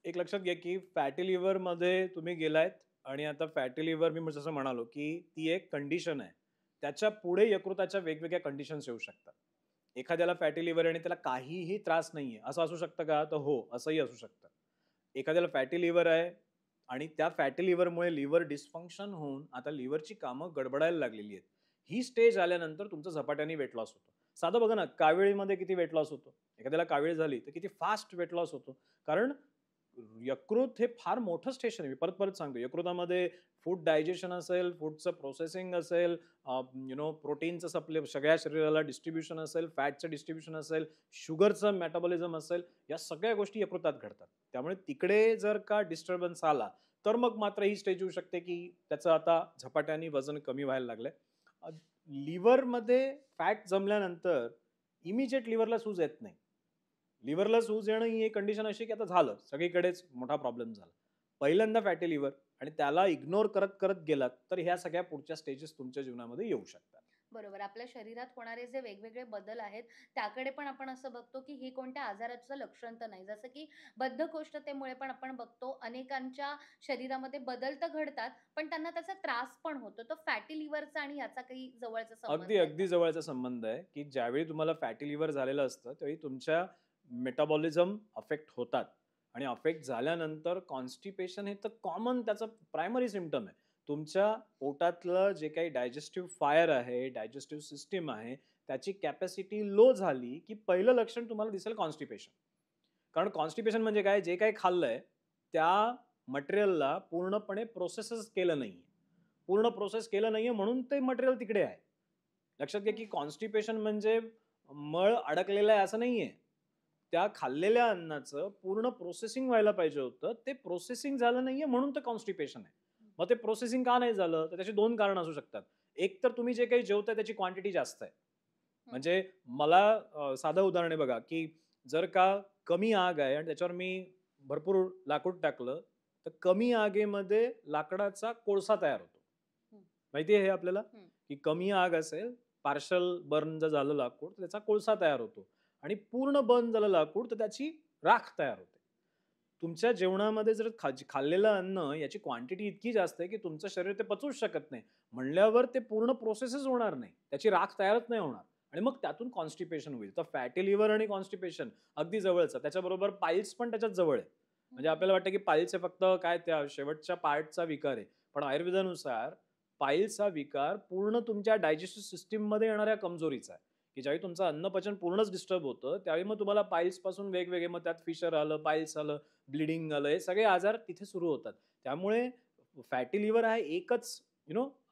एक लक्षात घ्या, की फॅटी लिव्हरमध्ये तुम्ही गेलायत आणि आता फॅटी लिव्हर मी जसं म्हणालो, की ती एक कंडिशन आहे. त्याच्या पुढे यकृताच्या वेगवेगळ्या कंडिशन्स येऊ शकतात. एखाद्याला फॅटी लिव्हर आहे आणि त्याला काहीही त्रास नाहीये, असं असू शकतं का? तर हो, असंही असू शकतं. एखाद्याला फॅटी लिव्हर आहे आणि त्या फॅटी लिव्हरमुळे लिव्हर डिस्फंक्शन होऊन आता लिव्हरची कामं गडबडायला लागलेली आहेत. ही स्टेज आल्यानंतर तुमचा झपाट्याने वेट लॉस होतो. साधं बघा ना, काविळीमध्ये किती वेट लॉस होतो. एखाद्याला कावीळ झाली, तर किती फास्ट वेट लॉस होतो. कारण यकृत हे फार मोठं स्टेशन आहे. मी परत-परत सांगतो. यकृतामध्ये फूड डायजेशन असेल, फूडचं प्रोसेसिंग असेल, प्रोटीनचं सगळ्या शरीराला डिस्ट्रिब्युशन असेल, फॅटचं डिस्ट्रिब्युशन असेल, शुगरचं मेटाबॉलिझम असेल, या सगळ्या गोष्टी यकृतात घडतात. त्यामुळे तिकडे जर का डिस्टर्बन्स आला, तर मग मात्र ही स्टेज येऊ शकते, की त्याचं आता झपाट्याने वजन कमी व्हायला लागलंय. लिव्हरमध्ये फॅट जमल्यानंतर इमिजिएट लिव्हरला सूज येत नाही. लिव्हरला सूज येणं ही एक कंडिशन अशी की आता झालं, सगळीकडेच मोठा प्रॉब्लेम झाला. पहिल्यांदा फॅटी लिव्हर आणि त्याला इग्नोर करत करत गेलात तर ह्या सगळ्या पुढच्या स्टेजेस तुमच्या जीवनामध्ये येऊ शकतात. बरोबर. आपल्या शरीरात होणारे जे वेगवेगळे बदल आहेत, त्याकडे पण आपण असं बघतो, की हे कोणत्या आजाराचं लक्षण तर नाही. जसं की बद्धकोष्ठतेमुळे पण आपण बघतो, अनेकांच्या शरीरामध्ये बदल तर घडतात, पण त्यांना त्याचा त्रास पण होतो. तर फॅटी लिव्हरचा आणि याचा काही जवळचा अगदी, संबंध आहे का? अगदी जवळचा संबंध आहे, की ज्यावेळी तुम्हाला फॅटी लिव्हर झालेलं असतं, त्यावेळी तुमच्या मेटाबॉलिझम अफेक्ट होतात आणि अफेक्ट झाल्यानंतर कॉन्स्टिपेशन हे तर कॉमन त्याचं प्रायमरी सिम्प्टम आहे. तुमच्या पोटातलं जे काही डायजेस्टिव्ह फायर आहे, डायजेस्टिव्ह सिस्टम आहे, त्याची कॅपॅसिटी लो झाली, की पहिलं लक्षण तुम्हाला दिसेल कॉन्स्टिपेशन. कारण कॉन्स्टिपेशन म्हणजे काय? जे काही खाल्लंय, त्या मटेरियलला पूर्णपणे प्रोसेसच केलं नाहीये. पूर्ण प्रोसेस केलं नाहीये म्हणून ते मटेरियल तिकडे आहे. लक्षात घ्या, की हं, कॉन्स्टिपेशन म्हणजे मळ अडकलेला आहे असं नाहीये. त्या खाल्लेल्या अन्नाचं पूर्ण प्रोसेसिंग व्हायला पाहिजे होतं. ते प्रोसेसिंग झालं नाहीये म्हणून ते कॉन्स्टिपेशन आहे. हं, मग ते प्रोसेसिंग का नाही झालं? तर त्याची 2 कारणं असू शकतात. एक तर तुम्ही जे काही जेवताय त्याची क्वांटिटी जास्त आहे. हं, म्हणजे मला साधं उदाहरण आहे बघा, की जर का कमी आग आहे आणि त्याच्यावर मी भरपूर लाकूड टाकलं, तर कमी आगीमध्ये लाकडाचा कोळसा तयार होतो. हं, माहिती आहे हे आपल्याला? हं. की कमी आग असेल, पार्शल बर्न जर झालं लाकूड, तर त्याचा कोळसा तयार होतो आणि पूर्ण बर्न झालं लाकूड, तर त्याची राख तयार होते. तुमच्या जेवणामध्ये जर खाल्लेलं अन्न याची क्वांटिटी इतकी जास्त आहे, की तुमचं शरीर ते पचवूच शकत नाही. म्हणल्यावर ते पूर्ण प्रोसेसच होणार नाही. त्याची राख तयारच नाही होणार आणि मग त्यातून कॉन्स्टिपेशन होईल. तर फॅटी लिव्हर आणि कॉन्स्टिपेशन अगदी जवळचं. त्याच्याबरोबर पाईल्स पण त्याच्यात जवळ आहे. म्हणजे आपल्याला हं. वाटतं, की पाईल्स हे फक्त काय त्या शेवटच्या पार्टचा विकार आहे. पण आयुर्वेदानुसार पाईल्स हा विकार पूर्ण तुमच्या डायजेस्टिव्ह सिस्टममध्ये येणाऱ्या कमजोरीचा आहे, की ज्यावेळी तुमचं अन्नपचन पूर्णच डिस्टर्ब होतं, त्यावेळी मग तुम्हाला पाईल्सपासून वेगवेगळे मग त्यात फिशर आलं, पाईल्स आलं, ब्लीडिंग आलं, हे सगळे आजार तिथे सुरू होतात. त्यामुळे फॅटी लिव्हर हा एकच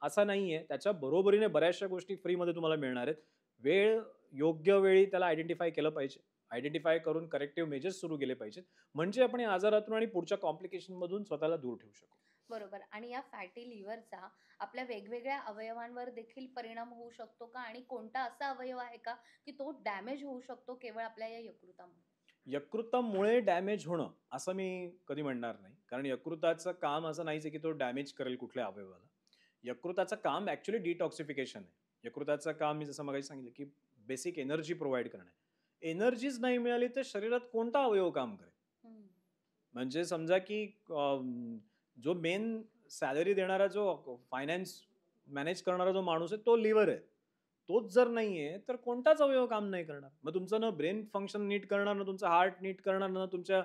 असा नाहीये. त्याच्या बरोबरीने बऱ्याचशा गोष्टी फ्रीमध्ये तुम्हाला मिळणार आहेत. वेळ योग्य वेळी त्याला आयडेंटिफाय केलं पाहिजे. आयडेंटिफाय करून करेक्टिव्ह मेजर्स सुरू केले पाहिजेत. म्हणजे आपण या आजारातून आणि पुढच्या कॉम्प्लिकेशनमधून स्वतःला दूर ठेवू शकू. बरोबर. आणि या फॅटी लिव्हरचा आपल्या वेगवेगळ्या अवयवांवर देखील परिणाम होऊ शकतो का? आणि कोणता असा अवयव आहे का, की तो डॅमेज होऊ शकतो केवळ आपल्या या यकृतामुळे? यकृतामुळे डॅमेज होणं, असं मी कधी म्हणणार नाही. कारण यकृताचं काम असं नाहीच आहे, की तो डॅमेज करेल कुठल्या अवयवाला. यकृताचं काम ॲक्चुअली डिटॉक्सिफिकेशन आहे. यकृताचं काम मी जसं मगाशी सांगितलं, की बेसिक एनर्जी प्रोव्हाईड करणं आहे. एनर्जीच नाही मिळाली तर शरीरात कोणता अवयव काम करेल? हं, म्हणजे समजा की जो मेन सॅलरी देणारा जो फायनान्स मॅनेज करणारा जो माणूस आहे तो लिव्हर आहे. तोच जर नाहीये तर कोणताच अवयव काम नाही करणार. मग तुमचं ना ब्रेन फंक्शन नीट करणार, ना तुमचं हार्ट नीट करणार, ना तुमच्या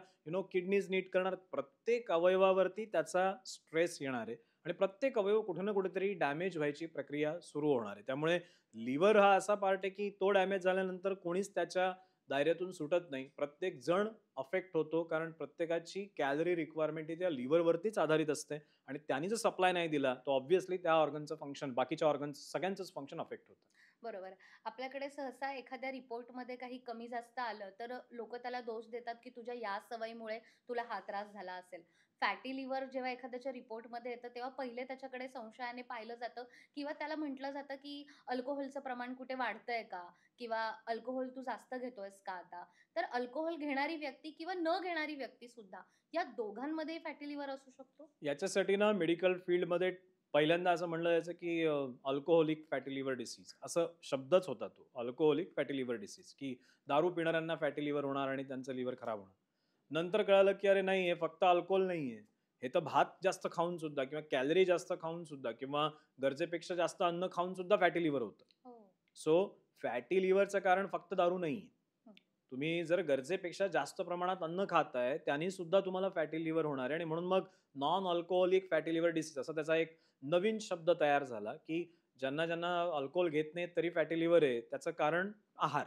किडनीज नीट करणार. प्रत्येक अवयवावरती त्याचा स्ट्रेस येणार आहे आणि प्रत्येक अवयव कुठे ना कुठेतरी डॅमेज व्हायची प्रक्रिया सुरू होणार आहे. त्यामुळे लिव्हर हा असा पार्ट आहे की तो डॅमेज झाल्यानंतर कोणीच त्याच्या दायऱ्यातून सुटत नाही. प्रत्येक जण अफेक्ट होतो कारण प्रत्येकाची कॅलरी रिक्वायरमेंट ही त्या लिव्हरवरतीच आधारित असते आणि त्यांनी जर सप्लाय नाही दिला, तर ऑब्व्हियसली त्या ऑर्गनचं फंक्शन, बाकीच्या ऑर्गन्स सगळ्यांचंच फंक्शन अफेक्ट होतं. बरोबर. आपल्याकडे सहसा एखाद्या रिपोर्टमध्ये काही कमी जास्त आलं, तर लोकं त्याला दोष देतात, की तुझ्या या सवयीमुळे तुला हा त्रास झाला असेल. फॅटी लिव्हर जेव्हा एखाद्याच्या रिपोर्टमध्ये येतं, तेव्हा पहिले त्याच्याकडे संशयाने पाहिलं जातं किंवा त्याला म्हटलं जातं, की अल्कोहोलचं प्रमाण कुठे वाढतंय का? किंवा अल्कोहोल तू जास्त घेतोयस का आता? तर अल्कोहोल घेणारी व्यक्ती किंवा न घेणारी व्यक्तीसुद्धा या दोघांमध्ये फॅटी लिव्हर असू शकतो? याच्यासाठी ना मेडिकल फील्डमध्ये पहिल्यांदा असं म्हणलं जायचं, की अल्कोहोलिक फॅटी लिव्हर डिसीज असं शब्दच होता तो. अल्कोहोलिक फॅटी लिव्हर डिसीज, की दारू पिणाऱ्यांना फॅटी लिव्हर होणार आणि त्यांचं लिव्हर खराब होणार. नंतर कळालं, की अरे नाही हे फक्त अल्कोहोल नाहीये. हे तर भात जास्त खाऊन सुद्धा किंवा कॅलरी जास्त खाऊन सुद्धा किंवा गरजेपेक्षा जास्त अन्न खाऊन सुद्धा फॅटी लिव्हर होतं. हो. सो फॅटी लिव्हरचं कारण फक्त दारू नाहीये. हं. तुम्ही जर गरजेपेक्षा जास्त प्रमाणात अन्न खाताय, त्यानी सुद्धा तुम्हाला फॅटी लिव्हर होणार आहे आणि म्हणून मग non alcoholic fatty liver disease असा त्याचा एक नवीन शब्द तयार झाला, की ज्यांना अल्कोहोल घेत नाहीत तरी फॅटी लिव्हर आहे. त्याचं कारण आहार.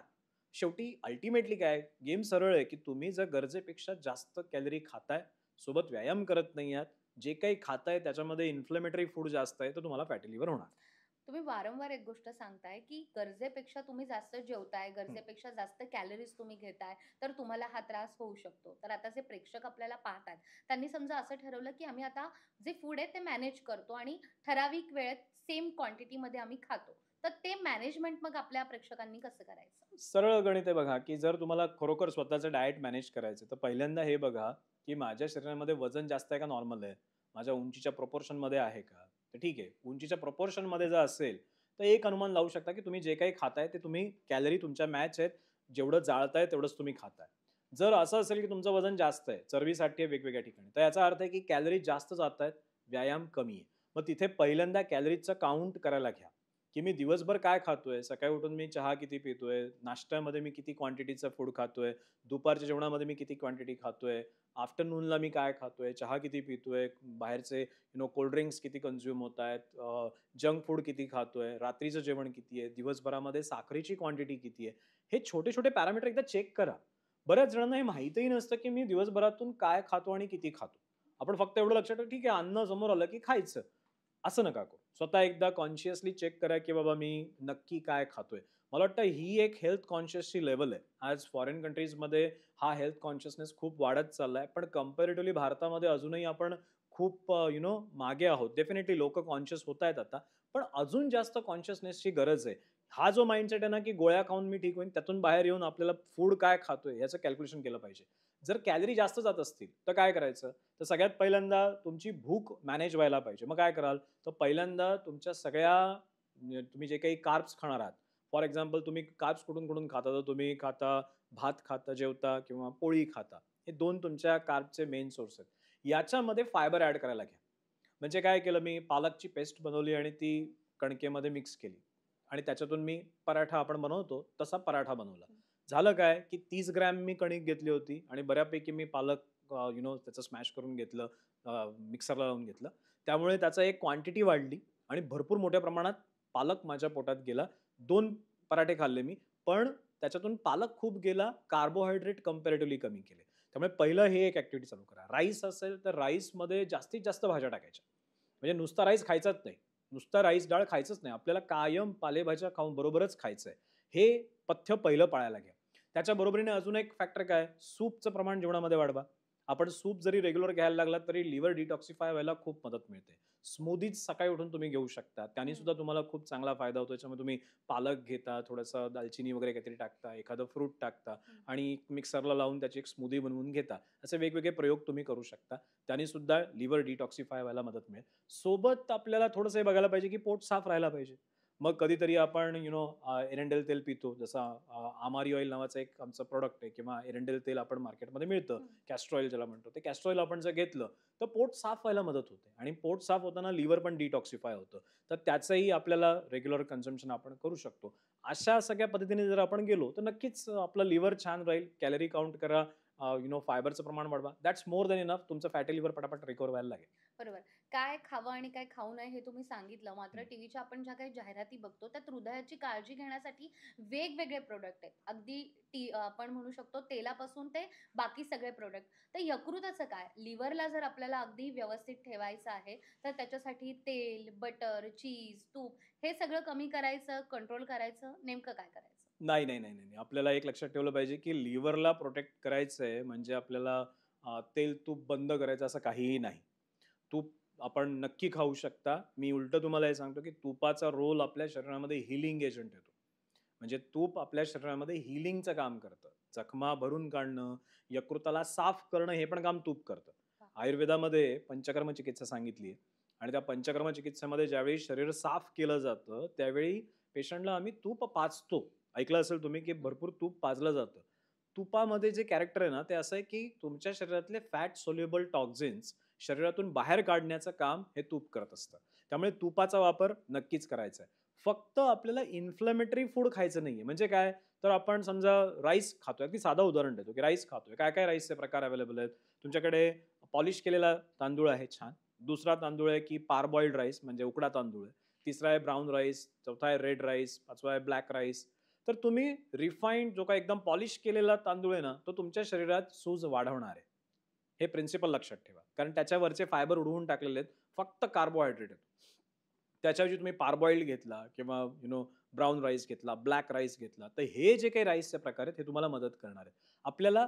शेवटी अल्टिमेटली काय गेम सरळ आहे, की तुम्ही जर गरजेपेक्षा जास्त कॅलरी खाताय, सोबत व्यायाम करत नाही आहात, जे काही खाताय त्याच्यामध्ये इन्फ्लेमेटरी फूड जास्त आहे, तर तुम्हाला फॅटी लिव्हर होणार. तुम्ही वारंवार एक गोष्ट सांगताय, की गरजेपेक्षा तुम्ही जास्त जेवताय, हं. गरजेपेक्षा जास्त कॅलरीज तुम्ही घेताय, तर तुम्हाला हा त्रास होऊ शकतो. तर आता जे प्रेक्षक आपल्याला पाहतात, त्यांनी समजा असं ठरवलं, की आम्ही आता जे फूड आहे ते मॅनेज करतो आणि ठराविक वेळेत सेम क्वांटिटीमध्ये आम्ही खातो. तर ते मॅनेजमेंट मग आपल्या प्रेक्षकांनी कसं करायचं? सरळ गणित आहे बघा, की जर तुम्हाला खरोखर स्वतःचं डाएट मॅनेज करायचं तर पहिल्यांदा हे बघा, की माझ्या शरीरामध्ये वजन जास्त आहे का नॉर्मल आहे, माझ्या उंचीच्या प्रपोर्शनमध्ये आहे का. तर ठीक आहे, उंचीच्या प्रपोर्शनमध्ये जर असेल तर एक अनुमान लावू शकता की तुम्ही जे काही खाताय ते तुम्ही कॅलरी तुमच्या मॅच आहेत, जेवढं जाळताय तेवढंच तुम्ही खाताय. जर असं असेल की तुमचं वजन जास्त आहे, चरबीसाठी आहे वेगवेगळ्या ठिकाणी, तर याचा अर्थ आहे की कॅलरी जास्त जात आहेत, व्यायाम कमी आहे. मग तिथे पहिल्यांदा कॅलरीजचं काउंट करायला घ्या, की मी दिवसभर काय खातोय, सकाळी उठून मी चहा किती पितोय, नाश्त्यामध्ये मी किती क्वांटिटीचं फूड खातोय, दुपारच्या जेवणामध्ये मी किती क्वांटिटी खातोय, आफ्टरनूनला मी काय खातोय, चहा किती पितोय, बाहेरचे कोल्ड ड्रिंक्स किती कन्झ्युम होत आहेत, जंक फूड किती खातोय, रात्रीचं जेवण किती आहे, दिवसभरामध्ये साखरेची क्वांटिटी किती आहे. हे छोटे छोटे पॅरामीटर एकदा चेक करा. बऱ्याच जणांना हे माहितीही नसतं की मी दिवसभरातून काय खातो आणि किती खातो. आपण फक्त एवढं लक्षात ठेवू, ठीक आहे अन्न समोर आलं की खायचं. असं नका करू. स्वतः एकदा कॉन्शियसली चेक करा, की बाबा मी नक्की काय खातोय. मला वाटतं ही एक हेल्थ कॉन्शियसची लेव्हल आहे. आज फॉरेन कंट्रीजमध्ये हा हेल्थ कॉन्शियसनेस खूप वाढत चाललाय. पण कंपॅरेटिव्हली भारतामध्ये अजूनही आपण खूप मागे आहोत. डेफिनेटली लोकं कॉन्शियस होतायत आता. पण अजून जास्त कॉन्शियसनेसची गरज आहे. हा जो माइंडसेट आहे ना, की गोळ्या खाऊन मी ठीक होईन, त्यातून बाहेर येऊन आपल्याला फूड काय खातोय याचं कॅल्क्युलेशन केलं पाहिजे. जर कॅलरी जास्त जात असतील, तर काय करायचं? तर सगळ्यात पहिल्यांदा तुमची भूक मॅनेज व्हायला पाहिजे. मग काय कराल? तर पहिल्यांदा तुमच्या सगळ्या तुम्ही जे काही कार्ब्स खाणार आहात, फॉर एक्झाम्पल तुम्ही कार्ब्स कुठून-कुठून खाता? तर तुम्ही खाता, भात खाता, जेवता किंवा पोळी खाता. हे 2 तुमच्या कार्बचे मेन सोर्स आहेत. याच्यामध्ये फायबर ॲड करायला घ्या. म्हणजे काय केलं मी पालकची पेस्ट बनवली आणि ती कणकेमध्ये मिक्स केली आणि त्याच्यातून मी पराठा आपण बनवतो तसा पराठा बनवला. झालं काय, की 30 ग्रॅम मी कणिक घेतली होती आणि बऱ्यापैकी मी पालक त्याचं स्मॅश करून घेतलं, मिक्सरला लावून घेतलं. त्यामुळे त्याचा एक क्वांटिटी वाढली आणि भरपूर मोठ्या प्रमाणात पालक माझ्या पोटात गेला. 2 पराठे खाल्ले मी, पण त्याच्यातून पालक खूप गेला, कार्बोहायड्रेट कंपॅरेटिव्हली कमी केले. त्यामुळे पहिलं हे एक ॲक्टिव्हिटी चालू करा. राईस असेल तर राईसमध्ये जास्तीत जास्त भाज्या टाकायच्या. म्हणजे नुसता राईस खायचाच नाही. नुसता राईस डाळ खायचंच नाही. आपल्याला कायम पालेभाज्या खाऊन बरोबरच खायचंय. हे पथ्य पहिलं पाळायला घ्या. त्याच्या बरोबरीने अजून एक फॅक्टर काय, सूपचं प्रमाण जेवणामध्ये वाढवा. आपण सूप जरी रेग्युलर घ्यायला लागलात तरी लिव्हर डिटॉक्सिफाय व्हायला खूप मदत मिळते. स्मूदीज सकाळी उठून तुम्ही घेऊ शकता. त्याने सुद्धा तुम्हाला खूप चांगला फायदा होतो. त्याच्यामध्ये तुम्ही पालक घेता, थोडंसं दालचिनी वगैरे काहीतरी टाकता, एखादं फ्रूट टाकता आणि मिक्सरला लावून त्याची एक स्मूदी बनवून घेता. असे वेगवेगळे प्रयोग तुम्ही करू शकता. त्याने सुद्धा लिव्हर डिटॉक्सिफाय व्हायला मदत मिळेल. सोबत आपल्याला थोडंसं हे बघायला पाहिजे, की पोट साफ राहायला पाहिजे. मग कधीतरी आपण एरंडेल तेल पितो. जसं आमारी ऑइल नावाचं एक आमचं प्रॉडक्ट आहे किंवा एरंडेल तेल आपण मार्केटमध्ये मिळतं. कॅस्टर ऑइल ज्याला म्हणतो. ते कॅस्टर ऑइल आपण जर घेतलं, तर पोट साफ व्हायला मदत होते आणि पोट साफ होताना लिव्हर पण डिटॉक्सिफाय होतं. तर त्याचंही आपल्याला रेग्युलर कन्झम्पशन आपण करू शकतो. अशा सगळ्या पद्धतीने जर आपण गेलो, तर नक्कीच आपलं लिव्हर छान राहील. कॅलरी काउंट करा. फायबरचं प्रमाण वाढवा. That's more than enough. तुमचं फॅटी लिव्हर पटापट रिकव्हर व्हायला लागेल. बरोबर. काय खावं आणि काय खाऊ नये हे तुम्ही सांगितलं. मात्र हं. टीव्हीच्या आपण ज्या काही जाहिराती बघतो, त्यात हृदयाची काळजी घेण्यासाठी वेगवेगळे प्रोडक्ट आहेत. अगदी आपण म्हणू शकतो तेलापासून ते बाकी सगळे प्रोडक्ट. तर यकृताचं काय? लिव्हरला जर आपल्याला अगदी व्यवस्थित ठेवायचं आहे, तर त्याच्यासाठी तेल, बटर, चीज, तूप हे सगळं कमी करायचं, कंट्रोल करायचं, नेमकं काय करायचं? नाही. आपल्याला एक लक्षात ठेवलं पाहिजे, की लिव्हरला प्रोटेक्ट करायचंय म्हणजे आपल्याला तेल, तूप बंद करायचं असं काहीही नाही. तूप आपण नक्की खाऊ शकता. मी उलटं तुम्हाला हे सांगतो, की तुपाचा रोल आपल्या शरीरामध्ये हीलिंग एजंट आहे तो. म्हणजे तूप आपल्या शरीरामध्ये हीलिंगचं काम करतं. जखमा भरून काढणं, यकृताला साफ करणं हे पण काम तूप करतं. वाह! आयुर्वेदामध्ये पंचकर्म चिकित्सा सांगितली आहे आणि त्या पंचकर्म चिकित्सेमध्ये ज्यावेळी शरीर साफ केलं जातं, त्यावेळी पेशंटला आम्ही तूप पाजतो. ऐकलं असेल तुम्ही, की हं. भरपूर तूप पाजलं जातं. तुपामध्ये जे कॅरेक्टर आहे ना, ते असं आहे, की तुमच्या शरीरातले फॅट सोल्युबल टॉक्सिन्स शरीरातून बाहेर काढण्याचं काम हे तूप करत असतं. त्यामुळे तुपाचा वापर नक्कीच करायचा आहे. फक्त आपल्याला इन्फ्लेमेटरी फूड खायचं नाहीये. म्हणजे काय? तर आपण समजा राईस खातोय. अगदी साधं उदाहरण देतो, की राईस खातोय. काय-काय राईसचे प्रकार अवेलेबल आहेत? तुमच्याकडे पॉलिश केलेला तांदूळ आहे छान. दुसरा तांदूळ आहे, की पारबॉइल्ड राईस म्हणजे उकडा तांदूळ आहे. तिसरा आहे ब्राउन राईस, चौथा आहे रेड राईस, पाचवा आहे ब्लॅक राईस. तर तुम्ही रिफाइंड जो काही एकदम पॉलिश केलेला तांदूळ आहे ना, तो तुमच्या शरीरात सूज वाढवणार आहे. हे प्रिन्सिपल लक्षात ठेवा. कारण त्याच्यावरचे फायबर उडवून टाकलेले आहेत. फक्त कार्बोहायड्रेट आहेत. त्याच्याऐवजी तुम्ही पारबॉइल्ड घेतला किंवा ब्राउन राईस घेतला, ब्लॅक राईस घेतला, तर हे जे काही राईसचे प्रकार आहेत, हे तुम्हाला मदत करणार आहेत. आपल्याला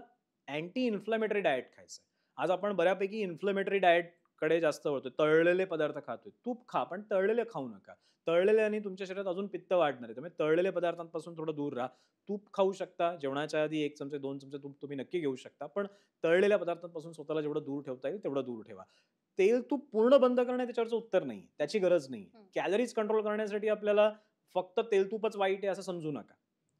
अँटी इन्फ्लेमेटरी डायट खायचं आहे. आज आपण बऱ्यापैकी इन्फ्लेमेटरी डायट कडे जास्त वळतोय, तळलेले पदार्थ खातोय. तूप खा, पण तळलेले खाऊ नका. तळलेल्याने तुमच्या शरीरात अजून पित्त वाढणार आहे. त्यामुळे तळलेल्या पदार्थांपासून थोडं दूर राहा. तूप खाऊ शकता. जेवणाच्या आधी 1 चमचे, 2 चमचे तूप तुम्ही नक्की घेऊ शकता. पण तळलेल्या पदार्थांपासून स्वतःला जेवढं दूर ठेवता येईल, तेवढं दूर ठेवा. तेल तूप पूर्ण बंद करणे त्याच्यावरचं उत्तर नाहीये. त्याची गरज नाहीये. हं. कॅलरीज कंट्रोल करण्यासाठी आपल्याला फक्त तेल तूपच वाईट आहे असं समजू नका.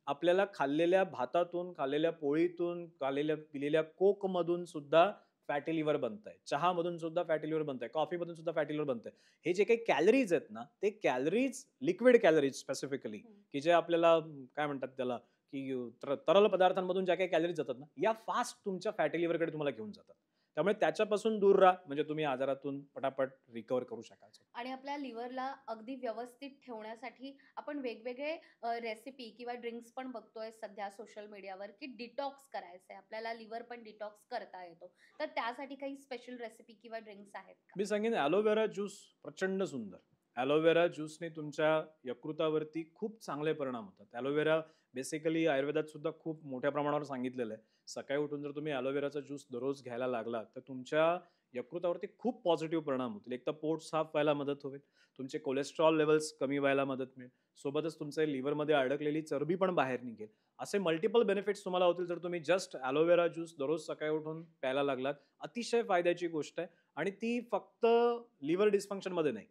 आपल्याला खाल्लेल्या भातातून, खाल्लेल्या पोळीतून, पिलेल्या कोकमधून सुद्धा फॅटी लिव्हर बनतंय. चहामधून सुद्धा फॅटी लिव्हर बनतंय. कॉफीमधून सुद्धा फॅटी लिव्हर बनतंय. हे जे काही कॅलरीज आहेत ना, ते कॅलरीज लिक्विड कॅलरीज स्पेसिफिकली हं. की जे आपल्याला काय म्हणतात त्याला, की तरल पदार्थांमधून ज्या काही कॅलरीज जातात ना, या फास्ट तुमच्या फॅटी लिव्हरकडे तुम्हाला घेऊन जातात. त्यामुळे त्याच्यापासून दूर राहा, म्हणजे तुम्ही आजारातून पटापट रिकव्हर करू शकाल. आणि आपल्या लिव्हरला अगदी व्यवस्थित ठेवण्यासाठी आपण वेगवेगळे रेसिपी किंवा ड्रिंक्स पण बघतोय सध्या सोशल मीडियावर, की डिटॉक्स करायचं आहे. आपल्याला लिव्हर पण डिटॉक्स करता येतो. तर त्यासाठी काही स्पेशल रेसिपी किंवा ड्रिंक्स आहेत का? मी सांगेन ॲलोवेरा ज्यूस प्रचंड सुंदर. ॲलोवेरा ज्यूसने तुमच्या यकृतावरती खूप चांगले परिणाम होतात. ॲलोवेरा बेसिकली आयुर्वेदात सुद्धा खूप मोठ्या प्रमाणावर सांगितलेलं आहे. सकाळी उठून जर तुम्ही ॲलोवेराचा ज्यूस दररोज घ्यायला लागलात, तर तुमच्या यकृतावरती खूप पॉझिटिव्ह परिणाम होतील. एक तर पोट साफ व्हायला मदत होईल. तुमचे कोलेस्ट्रॉल लेव्हल्स कमी व्हायला मदत मिळेल. सोबतच तुमच्या लिव्हरमध्ये अडकलेली चरबी पण बाहेर निघेल. असे मल्टिपल बेनिफिट्स तुम्हाला होतील जर तुम्ही जस्ट ॲलोवेरा ज्यूस दररोज सकाळी उठून प्यायला लागलात. अतिशय फायद्याची गोष्ट आहे. आणि ती फक्त लिव्हर डिस्फंक्शनमध्ये नाही.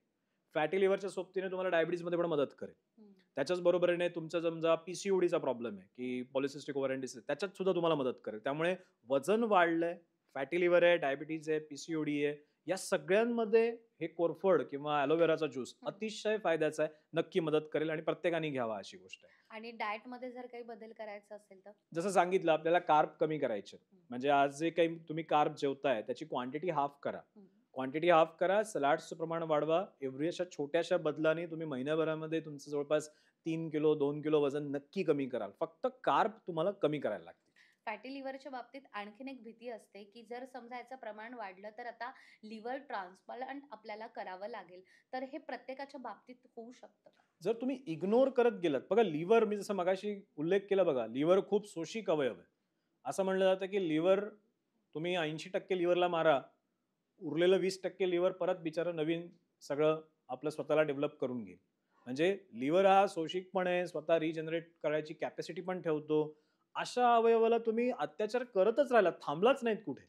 फॅटी लिव्हरच्या सोबतीने तुम्हाला डायबिटीजमध्ये पण मदत करेल. हं. त्याच्याच बरोबरीने तुमचा समजा पी-सी-ओ-डीचा प्रॉब्लेम आहे, की पॉलिसिस्टिक ओव्हरियन डिसीज त्याच्यात सुद्धा तुम्हाला मदत करेल. त्यामुळे वजन वाढलंय, फॅटी लिव्हर आहे, डायबिटीज आहे, पी-सी-ओ-डी आहे. या सगळ्यांमध्ये हे कोरफड किंवा ॲलोवेराचा ज्यूस हं. अतिशय फायद्याचा आहे. नक्की मदत करेल आणि प्रत्येकाने घ्यावा अशी गोष्ट आहे. आणि डाएटमध्ये जर काही बदल करायचा असेल तर? जसं सांगितलं आपल्याला कार्ब कमी करायचे. हं. म्हणजे आज जे काही तुम्ही कार्ब जेवताय त्याची क्वांटिटी हाल्फ करा. हं. क्वांटिटी हाल्फ करा, सलाड्सचं प्रमाण वाढवा. एवढी अशा छोट्याशा बदलाने तुम्ही महिन्याभरामध्ये तुमचं जवळपास 3 किलो, 2 किलो वजन नक्की कमी कराल. फक्त कार्ब तुम्हाला कमी करायला लागतील. फॅटी लिव्हरच्या बाबतीत आणखीन एक भीती असते, की जर समजा याचं प्रमाण वाढलं तर आता लिव्हर ट्रान्सप्लांट आपल्याला करावं लागेल. तर हे प्रत्येकाच्या बाबतीत होऊ शकतं का? जर तुम्ही इग्नोर करत गेलात बघा लिव्हर मी जसं मगाशी उल्लेख केला बघा, लिव्हर खूप शोषिक अवयव आहे. असं म्हणलं जातं, की लिव्हर तुम्ही 80% लिव्हरला मारा, उरलेलं 20% लिव्हर परत बिचारं नवीन सगळं आपलं स्वतःला डेव्हलप करून घेईल. म्हणजे लिव्हर हा शोषिक पण आहे, स्वतः रिजनरेट करायची कॅपॅसिटी पण ठेवतो. अशा अवयवाला तुम्ही अत्याचार करतच राहिलात, थांबलाच नाहीत कुठे,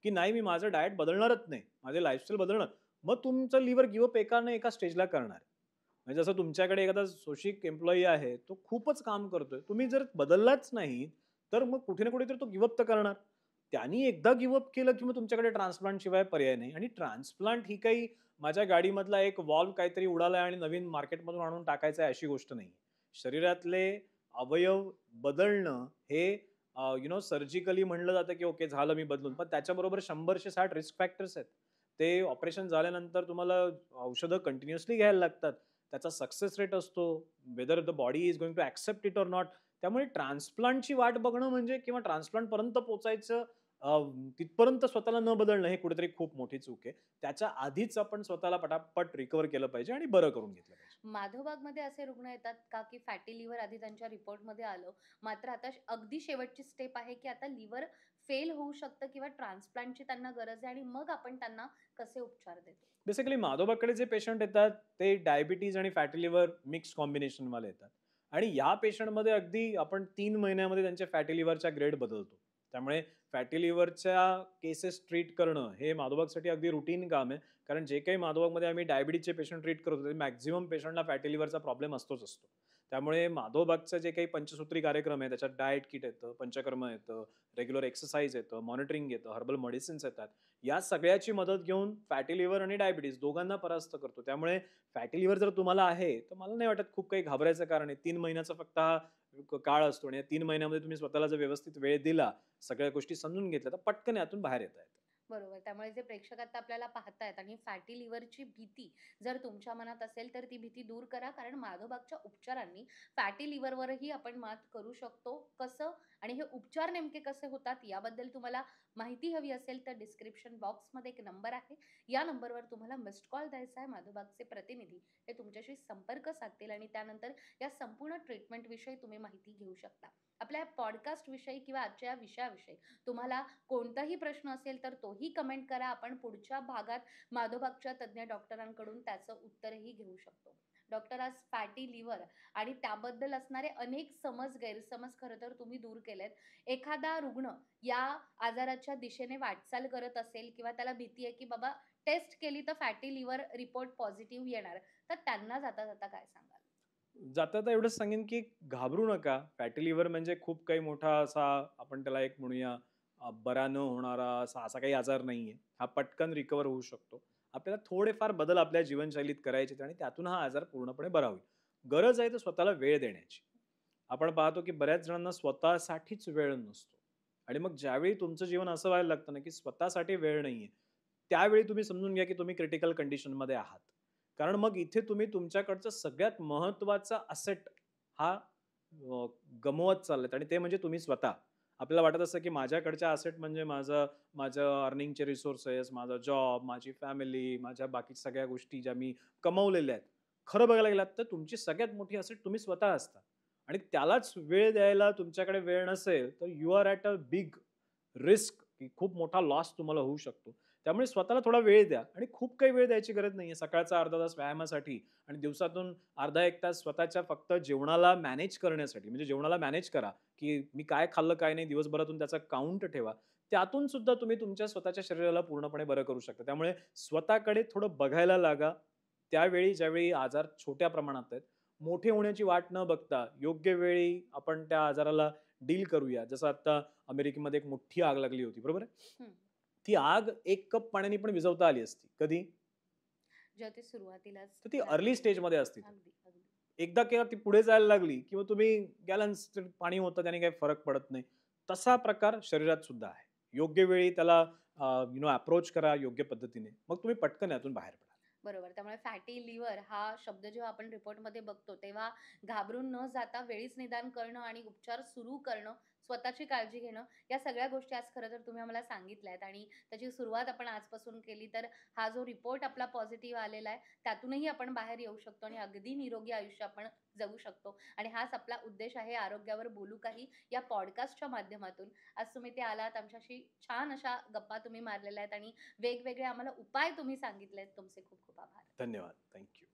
की नाही मी माझं डाएट बदलणारच नाही, माझे लाईफस्टाईल बदलणार. मग तुमचं लिव्हर गिव्ह अप एका ना एका स्टेजला करणार. म्हणजे जसं तुमच्याकडे एखादा शोषिक एम्प्लॉयी आहे, तो खूपच काम करतोय. तुम्ही जर बदललाच नाही, तर मग कुठे ना कुठेतरी तो गिव्ह अप तर करणार. त्यांनी एकदा गिव्ह अप केलं, की मग तुमच्याकडे ट्रान्सप्लांट शिवाय पर्याय नाही. आणि ट्रान्सप्लांट ही काही माझ्या गाडीमधला एक व्हॉल्व काहीतरी उडालाय आणि नवीन मार्केटमधून आणून टाकायचा आहे अशी गोष्ट नाही. शरीरातले अवयव बदलणं हे सर्जिकली म्हणलं जातं, की ओके झालं मी बदलून. पण त्याच्याबरोबर 100-160 रिस्क फॅक्टर्स आहेत. ते ऑपरेशन झाल्यानंतर तुम्हाला औषधं कंटिन्युअसली घ्यायला लागतात. त्याचा सक्सेस रेट असतो. Whether the body is going to accept it or not. त्यामुळे ट्रान्सप्लांटची वाट बघणं म्हणजे किंवा ट्रान्सप्लांटपर्यंत पोहोचायचं तिथपर्यंत स्वतःला न बदलणं हे कुठेतरी खूप मोठी चूक आहे. त्याच्या आधीच आपण स्वतःला पटापट रिकव्हर केलं पाहिजे आणि बरं करून घेतलं पाहिजे. माधवबागमध्ये असे रुग्ण येतात का, की फॅटी लिव्हर आधी त्यांच्या रिपोर्टमध्ये आलं, मात्र आता अगदी शेवटची स्टेप आहे, की आता लिव्हर फेल होऊ शकतं किंवा ट्रान्सप्लांटची त्यांना गरज आहे आणि मग आपण त्यांना कसे उपचार देतो? बेसिकली माधोबागकडे जे पेशंट येतात ते डायबिटीज आणि फॅटी लिव्हर मिक्स कॉम्बिनेशनवाले येतात. आणि या पेशंटमध्ये अगदी आपण 3 महिन्यामध्ये त्यांच्या फॅटी लिव्हरच्या ग्रेड बदलतो. त्यामुळे फॅटी लिव्हरच्या केसेस ट्रीट करणं हे माधोबागसाठी अगदी रुटीन काम आहे. कारण जे काही माधोबागमध्ये आम्ही डायबिटीजचे पेशंट ट्रीट करतो ते मॅक्सिमम पेशंटला फॅटी लिव्हरचा प्रॉब्लेम असतोच असतो. त्यामुळे माधोबागचं जे काही पंचसूत्री कार्यक्रम आहे त्याच्यात डाएट किट येतं, पंचकर्म येतं, रेग्युलर एक्सरसाइज येतं, मॉनिटरिंग येतं, हर्बल मेडिसिन्स येतात. या सगळ्याची मदत घेऊन फॅटी लिव्हर आणि डायबिटीज दोघांना परास्त करतो. त्यामुळे फॅटी लिव्हर जर तुम्हाला आहे, तर मला नाही वाटत खूप काही घाबरायचं कारण आहे. 3 महिन्याचा फक्त हा काळ असतो आणि या 3 महिन्यामध्ये तुम्ही स्वतःला जर व्यवस्थित वेळ दिला, सगळ्या गोष्टी समजून घेतल्या, तर पटकन यातून बाहेर येता येतं. बरोबर. त्यामुळे जे प्रेक्षक आता आपल्याला पाहतायत आणि फॅटी लिव्हरची भीती जर तुमच्या मनात असेल, तर ती भीती दूर करा. कारण माधोबागच्या उपचारांनी फॅटी लिव्हरवरही आपण मात करू शकतो. कसं आणि हे उपचार नेमके कसे होतात याबद्दल तुम्हाला माहिती हवी असेल, तर डिस्क्रिप्शन बॉक्समध्ये एक नंबर आहे. या नंबरवर तुम्हाला मिस्ड कॉल द्यायचा आहे. माधोबागचे प्रतिनिधी हे तुमच्याशी संपर्क साधतील आणि त्यानंतर या संपूर्ण ट्रीटमेंटविषयी तुम्ही माहिती घेऊ शकता. आपल्या पॉडकास्टविषयी किंवा आजच्या या विषयाविषयी तुम्हाला कोणताही प्रश्न असेल तर तोही तोही कमेंट करा. आपण पुढच्या भागात मादोबागच्या तज्ञ डॉक्टरांकडून त्याचं उत्तरही घेऊ शकतो. डॉक्टर, आज फॅटी लिव्हर आणि त्याबद्दल असणारे अनेक गैरसमज खरं तर तुम्ही दूर केलेत. एखादा रुग्ण या आजाराच्या दिशेने वाटचाल करत असेल किंवा त्याला भीती आहे, की बाबा टेस्ट केली तर फॅटी लिव्हर रिपोर्ट पॉझिटिव्ह येणार, तर त्यांना जाता-जाता काय सांगाल? जाता एवढंच सांगेन, की घाबरू नका. फॅटी लिव्हर म्हणजे खूप काही मोठा असा आपण त्याला एक म्हणूया बरा न होणारा असा असा काही आजार नाहीये. हा पटकन रिकव्हर होऊ शकतो. आपल्याला थोडेफार बदल आपल्या जीवनशैलीत करायचे आहेत आणि त्यातून हा आजार पूर्णपणे बरा होईल. गरज आहे तर स्वतःला वेळ देण्याची. आपण पाहतो, की बऱ्याच जणांना स्वतःसाठीच वेळ नसतो आणि मग ज्यावेळी तुमचं जीवन असं व्हायला लागतं ना, की स्वतःसाठी वेळ नाहीये, त्यावेळी तुम्ही समजून घ्या, की तुम्ही क्रिटिकल कंडिशनमध्ये आहात. कारण मग इथे तुम्ही तुमच्याकडचं सगळ्यात महत्त्वाचा असेट हा गमावत चाललेत आणि ते म्हणजे तुम्ही स्वतः. आपल्याला वाटत असतं, की माझ्याकडच्या असेट म्हणजे माझं अर्निंगचे रिसोर्सेस, माझा जॉब, माझी फॅमिली, माझ्या बाकी सगळ्या गोष्टी ज्या मी कमवलेल्या आहेत. खरं बघायला गेलात तर तुमची सगळ्यात मोठी असेट तुम्ही स्वतः असता आणि त्यालाच वेळ द्यायला तुमच्याकडे वेळ नसेल, तर you are at a big risk की खूप मोठा लॉस तुम्हाला होऊ शकतो. त्यामुळे स्वतःला थोडा वेळ द्या आणि खूप काही वेळ द्यायची गरज नाहीये. सकाळचा अर्धा तास व्यायामासाठी आणि दिवसातून अर्धा 1 तास स्वतःच्या फक्त जेवणाला मॅनेज करण्यासाठी. म्हणजे जेवणाला मॅनेज करा, की मी काय खाल्लं, काय नाही दिवसभरातून त्याचा काउंट ठेवा. त्यातून सुद्धा तुम्ही तुमच्या स्वतःच्या शरीराला पूर्णपणे बरं करू शकता. त्यामुळे स्वतःकडे थोडं बघायला लागा. त्यावेळी ज्यावेळी आजार छोट्या प्रमाणात आहेत, मोठे होण्याची वाट न बघता योग्य वेळी आपण त्या आजाराला डील करूया. जसं आता अमेरिकेमध्ये एक मोठी आग लागली होती, बरोबर आहे? हं. ती आग 1 कप पाण्याने पण विझवता आली असती. कधी? जेव्हा ते सुरुवातीलाच तर ती अर्ली लागलेलं. स्टेजमध्ये असती तर. अगदी, अगदी. एकदा केव्हा ती पुढे जायला लागली किंवा तुम्ही गॅलन्स पाणी होतं त्याने काही फरक पडत नाही. तसा प्रकार शरीरात सुद्धा आहे. योग्य वेळी त्याला अप्रोच करा योग्य पद्धतीने. मग तुम्ही पटकन यातून बाहेर पडाल. बरोबर. त्यामुळे फॅटी लिव्हर हा शब्द जेव्हा आपण रिपोर्टमध्ये बघतो, तेव्हा घाबरून न जाता वेळीच निदान करणं आणि उपचार सुरू करणं, स्वतःची काळजी घेणं, या सगळ्या गोष्टी आज खरं तर तुम्ही आम्हाला सांगितल्या आहेत आणि त्याची सुरुवात आपण आजपासून केली, तर हा जो रिपोर्ट आपला पॉझिटिव्ह आलेला आहे, त्यातूनही आपण बाहेर येऊ शकतो आणि अगदी निरोगी आयुष्य आपण जगू शकतो. आणि हाच आपला उद्देश आहे, आरोग्यावर बोलू काही या पॉडकास्टच्या माध्यमातून. आज तुम्ही ते आलात, आमच्याशी छान अशा गप्पा तुम्ही मारलेल्या आहेत आणि वेगवेगळे आम्हाला उपाय तुम्ही सांगितलेत. तुमचे खूप खूप आभार. धन्यवाद. Thank you.